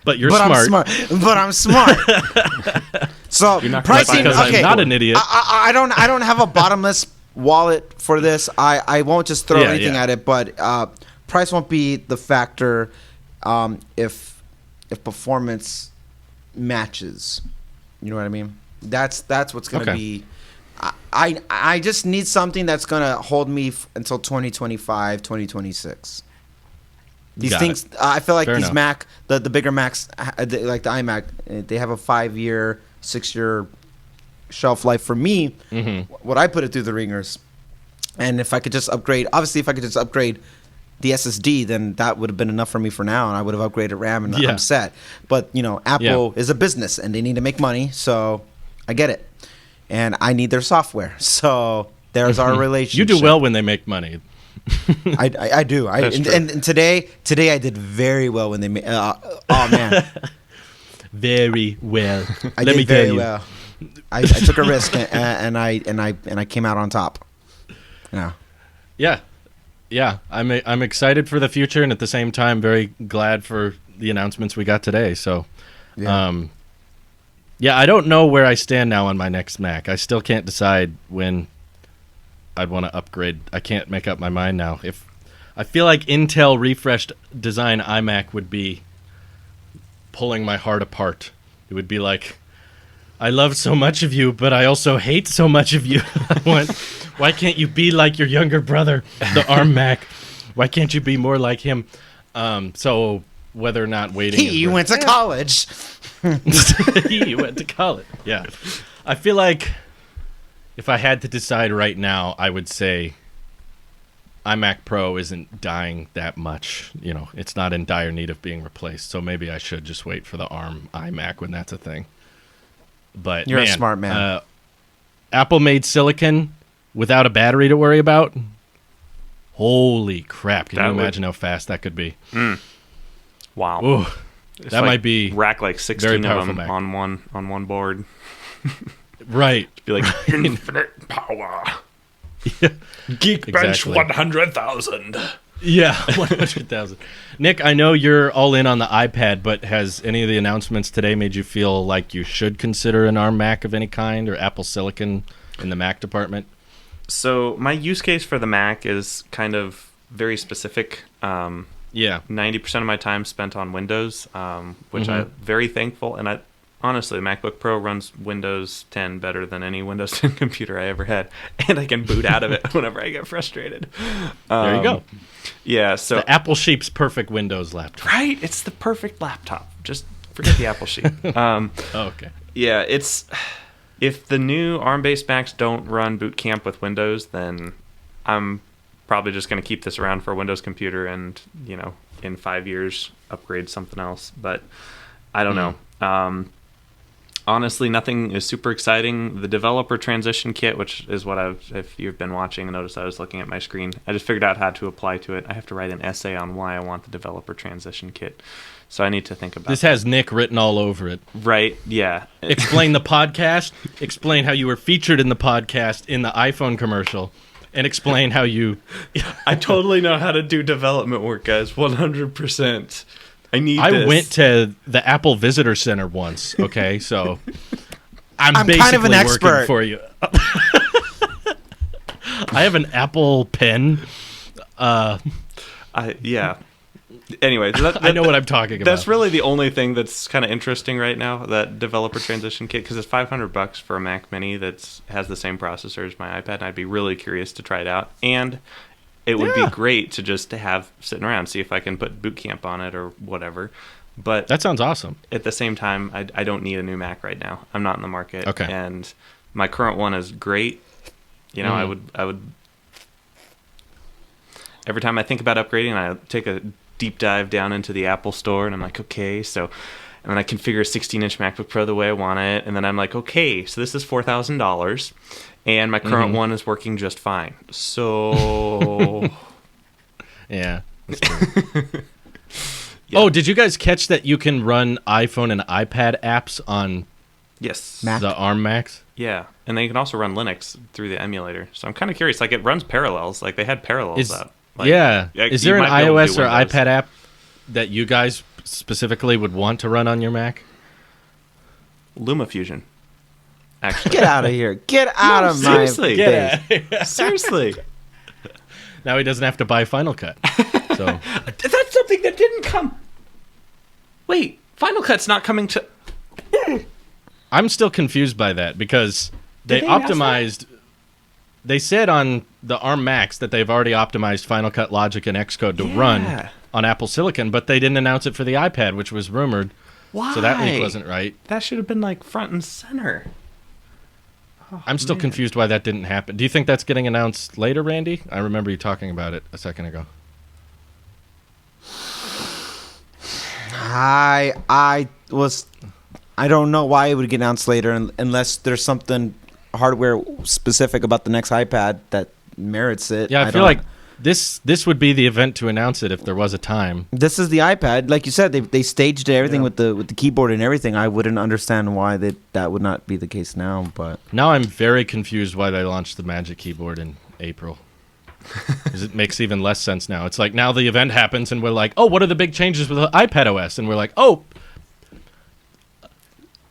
But you're but smart. I'm smart. So You're not gonna pricing. because Okay, I'm not an idiot. I don't have a bottomless wallet for this. I won't just throw Yeah, anything yeah. at it. But price won't be the factor if performance matches. You know what I mean? That's what's gonna Okay. be. I just need something that's gonna hold me until 2025, 2026. These Got things, it. I feel like Fair these enough. Mac, the bigger Macs, like the iMac, they have a 5-year, 6-year shelf life. For me, what I put it through the ringers, and if I could just upgrade, obviously, if I could just upgrade the SSD, then that would have been enough for me for now, and I would have upgraded RAM, and Yeah. I'm set. But Apple is a business, and they need to make money, so I get it, and I need their software. So there's our relationship. You do well when they make money. I do. That's true. And today I did very well when they made. Oh man, Very well. I Let did me very tell you. well. I took a risk and I came out on top. Yeah. Yeah. I'm excited for the future, and at the same time, very glad for the announcements we got today. So, Yeah. I don't know where I stand now on my next Mac. I still can't decide when I'd want to upgrade. I can't make up my mind now. If I feel like Intel refreshed design iMac would be pulling my heart apart. It would be like, I love so much of you, but I also hate so much of you. Why can't you be like your younger brother, the ARM Mac? Why can't you be more like him? So whether or not waiting. He went to college. He went to college. Yeah. I feel like If I had to decide right now, I would say iMac Pro isn't dying that much. You know, it's not in dire need of being replaced. So maybe I should just wait for the ARM iMac when that's a thing. But You're a smart man. Apple made silicon without a battery to worry about. Holy crap! Can you imagine how fast that could be? Wow. Ooh, that might be rack like 16 of them Mac. on one board. Right. Be like infinite power. Yeah, Geekbench exactly. 100,000. Yeah, 100,000. Nick, I know you're all in on the iPad, but has any of the announcements today made you feel like you should consider an ARM Mac of any kind or Apple Silicon in the Mac department? So my use case for the Mac is kind of very specific. Yeah. 90% of my time spent on Windows, which I'm very thankful. And honestly, the MacBook Pro runs Windows 10 better than any Windows 10 computer I ever had. And I can boot out of it whenever I get frustrated. There you go. Yeah, so... The Apple Sheep's perfect Windows laptop. Right? It's the perfect laptop. Just forget the Apple Sheep. Okay. Yeah, it's... If the new ARM-based Macs don't run Boot Camp with Windows, then I'm probably just going to keep this around for a Windows computer and, you know, in 5 years, upgrade something else. But I don't know. Honestly, nothing is super exciting. The developer transition kit, which is what if you've been watching and noticed I was looking at my screen, I just figured out how to apply to it. I have to write an essay on why I want the developer transition kit. So I need to think about This has Nick written all over it. Right, yeah. Explain the podcast, explain how you were featured in the podcast in the iPhone commercial, and explain how you... I totally know how to do development work, guys, 100%. I went to the Apple Visitor Center once, okay? So I'm basically kind of an expert working for you. I have an Apple Pen. Yeah. Anyway, I know what I'm talking about. That's really the only thing that's kind of interesting right now, that developer transition kit, because it's $500 for a Mac Mini that has the same processor as my iPad, and I'd be really curious to try it out. And it would be great to just have sitting around, see if I can put Boot Camp on it or whatever. But that sounds awesome. At the same time, I don't need a new Mac right now. I'm not in the market. Okay. And my current one is great. You know, I would every time I think about upgrading, I take a deep dive down into the Apple store, and I'm like, okay, so, and then I configure a 16-inch MacBook Pro the way I want it, and then I'm like, okay, so this is $4,000, and my current one is working just fine. So, yeah. That's true. Yeah. Oh, did you guys catch that you can run iPhone and iPad apps on Mac? the ARM Macs? Yeah, and then you can also run Linux through the emulator. So I'm kind of curious. Like, it runs Parallels. Like, they had Parallels up. Like, is there an iOS or iPad app that you guys specifically would want to run on your Mac? LumaFusion. Actually, Get out of here! Get out of my face! Seriously. Now he doesn't have to buy Final Cut. So that's something that didn't come. Wait, Final Cut's not coming to. I'm still confused by that because they optimized. They said on the ARM Macs that they've already optimized Final Cut Logic and Xcode to run on Apple Silicon, but they didn't announce it for the iPad, which was rumored. Why? So that leak wasn't right. That should have been like front and center. Oh, I'm still confused why that didn't happen. Do you think that's getting announced later, Randy? I remember you talking about it a second ago. I don't know why it would get announced later unless there's something hardware specific about the next iPad that merits it. Yeah, I feel like this would be the event to announce it if there was a time. This is the iPad, like you said. They staged everything with the keyboard and everything. I wouldn't understand why that would not be the case now. But now I'm very confused why they launched the Magic Keyboard in April. Because it makes even less sense now. It's like now the event happens and we're like, oh, what are the big changes with iPadOS? And we're like, oh,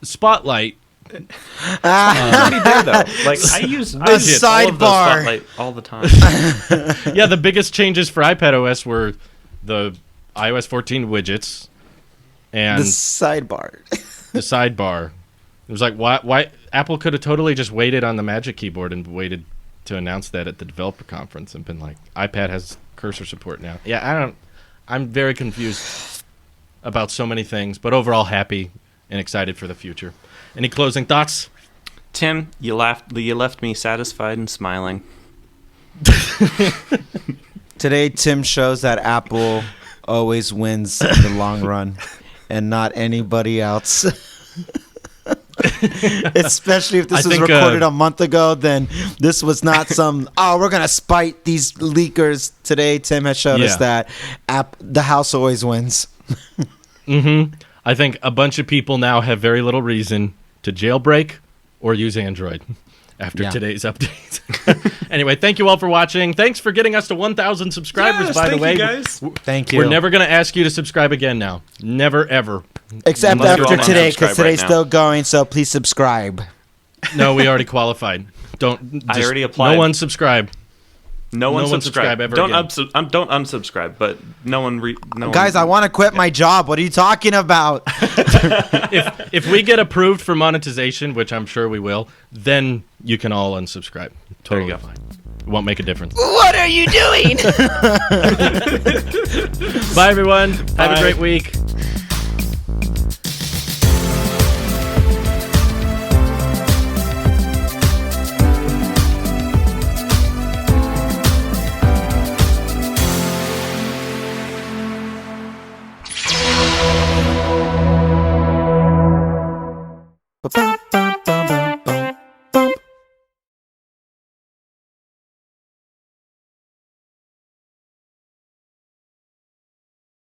Spotlight. There, though. Like, I use sidebar all the time. Yeah, the biggest changes for iPadOS were the iOS 14 widgets and the sidebar. The sidebar. It was like, why Apple could have totally just waited on the Magic Keyboard and waited to announce that at the developer conference and been like, iPad has cursor support now. Yeah, I'm very confused about so many things, but overall happy and excited for the future. Any closing thoughts? Tim, you left me satisfied and smiling. Today, Tim shows that Apple always wins in the long run, and not anybody else. Especially if this was recorded a month ago, then this was not some, we're going to spite these leakers. Today, Tim has showed us that the house always wins. I think a bunch of people now have very little reason to jailbreak or use Android after today's update. Anyway, thank you all for watching. Thanks for getting us to 1,000 subscribers, by the way. Guys. Thank you. We're never going to ask you to subscribe again now. Never, ever. Except after today, because today's still going, so please subscribe. No, we already qualified. I already applied. No one subscribe. No one subscribe ever don't again. Don't unsubscribe, but no one. Guys, I want to quit my job. What are you talking about? If we get approved for monetization, which I'm sure we will, then you can all unsubscribe. Totally fine. It won't make a difference. What are you doing? Bye, everyone. Have a great week.